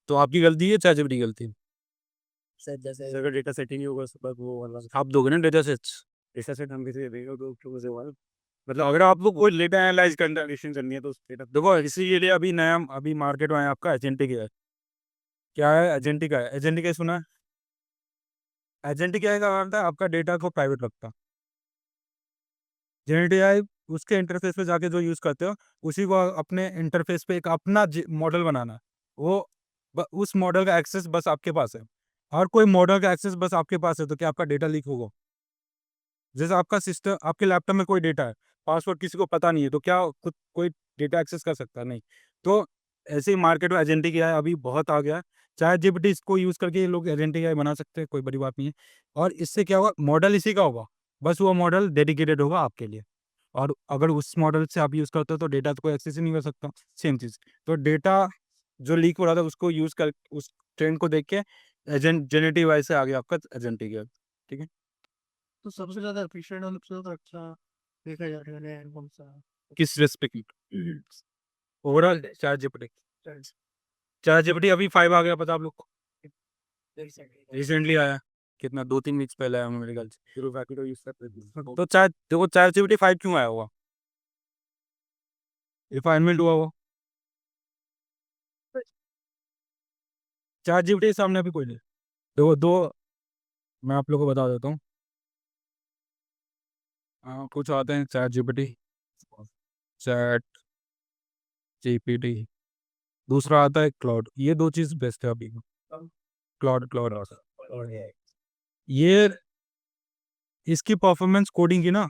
तो आपकी गलती है, चैट जीपीटी की गलती है। सर जैसे अगर डेटा सेटिंग ही होगा सब वो वाला आप दोगे ना डेटा सेट्स। डेटा सेट हम किसी को देंगे तो मुझे वाला मतलब अगर आपको कोई डेटा एनालाइज करनी है तो डेटा देखो, इसीलिए अभी नया अभी मार्केट में आया आपका एजेंटिक है। क्या है एजेंटिक? है एजेंटिक, सुना है? एजेंटिक क्या करता है, आपका डेटा को प्राइवेट रखता है। जेनेटिव एआई उसके इंटरफेस पे जाके जो यूज़ करते हो, उसी को अपने इंटरफेस पे एक अपना मॉडल बनाना। वो उस मॉडल का एक्सेस बस आपके पास है। और कोई मॉडल का एक्सेस बस आपके पास है तो क्या आपका डेटा लीक होगा? जैसे आपका सिस्टम, आपके लैपटॉप में कोई डेटा है, पासवर्ड किसी को पता नहीं है, तो क्या खुद कोई डेटा एक्सेस कर सकता है? नहीं। तो ऐसे ही मार्केट में एजेंटिक एआई अभी बहुत आ गया है। चाहे जीपीटी इसको यूज़ करके ये लोग एजेंटिक एआई बना सकते हैं, कोई बड़ी बात नहीं है। और इससे क्या होगा, मॉडल इसी का होगा, बस वो मॉडल डेडिकेटेड होगा आपके लिए। और अगर उस मॉडल से आप यूज़ करते हो तो डेटा तो कोई एक्सेस ही नहीं कर सकता। सेम चीज़, तो डेटा जो लीक हो रहा था उसको यूज़ कर, उस ट्रेंड को देख के एजेंट जेनेटिव एआई से आ गया आपका एजेंटिक एआई, ठीक है। तो सबसे ज्यादा एफिशिएंट और सबसे ज्यादा अच्छा देखा जा रहा है कौन सा। किस रेस्पेक्ट में? Overall chat GPT. Chat GPT अभी 5 आ गया, पता आप लोग को? रिसेंटली आया। कितना, 2-3 वीक्स पहले आया मेरे ख्याल से। फिर रैपिडो यूज करते थे। तो चैट देखो, चैट जीपीटी 5 क्यों आया होगा? रिफाइनमेंट हुआ वो। चैट जीपीटी के सामने अभी कोई नहीं। देखो दो, मैं आप लोगों को बता देता हूँ। कुछ आते हैं चैट जीपीटी, चैट जीपीटी। दूसरा आता है क्लाउड। ये दो चीज़ बेस्ट है अभी। क्लाउड क्लाउड ये इसकी परफॉर्मेंस कोडिंग की ना,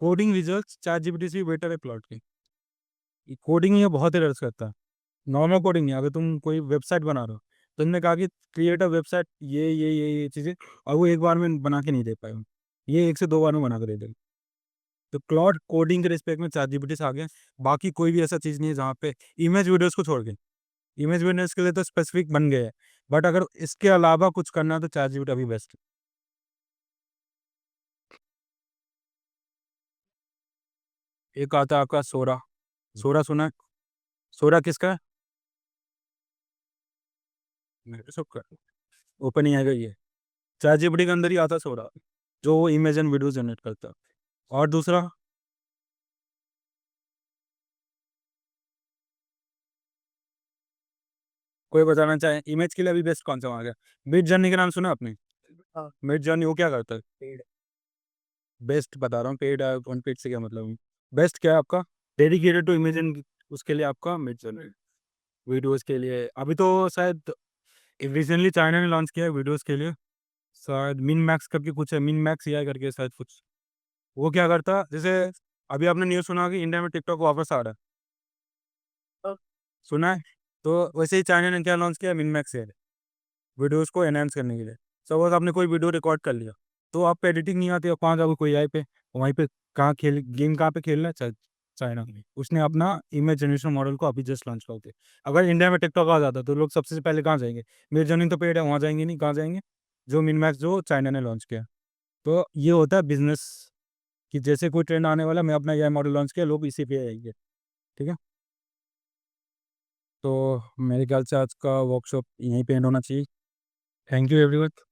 कोडिंग रिजल्ट्स चैट जीपीटी से बेटर है क्लाउड की। कोडिंग ये बहुत एरर्स करता है। नॉर्मल कोडिंग नहीं, अगर तुम कोई वेबसाइट बना रहे हो, तो तुमने कहा कि क्रिएट अ वेबसाइट, ये चीज़ें, और वो एक बार में बना के नहीं दे पाए हो। ये 1 से 2 बार में बना कर दे देगा। तो क्लाउड कोडिंग के रिस्पेक्ट में चैट जीपीटी से आगे। बाकी कोई भी ऐसा चीज़ नहीं है जहाँ पे इमेज वीडियोस को छोड़ के, इमेज वीडियोस के लिए तो स्पेसिफिक बन गए हैं, बट अगर इसके अलावा कुछ करना है तो चैट जीपीटी अभी बेस्ट है। एक आता है आपका सोरा। सोरा सुना है? सोरा किसका है? मेरे सबका। ओपन ही आएगा ये। चैट जीपीटी के अंदर ही आता है सोरा, जो इमेज एंड वीडियो जनरेट करता है। और दूसरा, कोई बताना चाहे इमेज के लिए अभी बेस्ट कौन सा आ गया? मिड जर्नी का नाम सुना आपने? हाँ मिड जर्नी वो क्या करता है? पेड़। बेस्ट बता रहा हूँ, पेड ऑन पेड से क्या मतलब है? बेस्ट क्या है आपका, डेडिकेटेड टू इमेज एंड उसके लिए आपका मिड जर्नी। वीडियोस के लिए अभी तो शायद रिसेंटली चाइना ने लॉन्च किया है वीडियोस के लिए। शायद मिन मैक्स करके कुछ है, मिन मैक्स एआई करके शायद कुछ। वो क्या करता है, जैसे अभी आपने न्यूज़ सुना कि इंडिया में टिकटॉक वापस आ रहा है, सुना है? तो वैसे ही चाइना ने क्या लॉन्च किया, मिन मैक्स एआई, वीडियोस को एनहांस करने के लिए। सपोज आपने कोई वीडियो रिकॉर्ड कर लिया, तो आप पे एडिटिंग नहीं आती, और कहाँ जाओगे कोई आई पे, वहीं पे कहाँ खेल गेम कहाँ पे खेलना है, चाइना में उसने अपना इमेज जनरेशन मॉडल को अभी जस्ट लॉन्च कर दिया। अगर इंडिया में टिकटॉक आ जाता तो लोग सबसे पहले कहाँ जाएंगे? मेरी जर्नी तो पेड है, वहाँ जाएंगे नहीं, कहाँ जाएंगे? जो मिन मैक्स जो चाइना ने लॉन्च किया। तो ये होता है बिजनेस कि जैसे कोई ट्रेंड आने वाला, मैं अपना एआई मॉडल लॉन्च किया, लोग इसी पे आएंगे। ठीक है, तो मेरे ख्याल से आज का वर्कशॉप यहीं पे एंड होना चाहिए। Thank you everyone.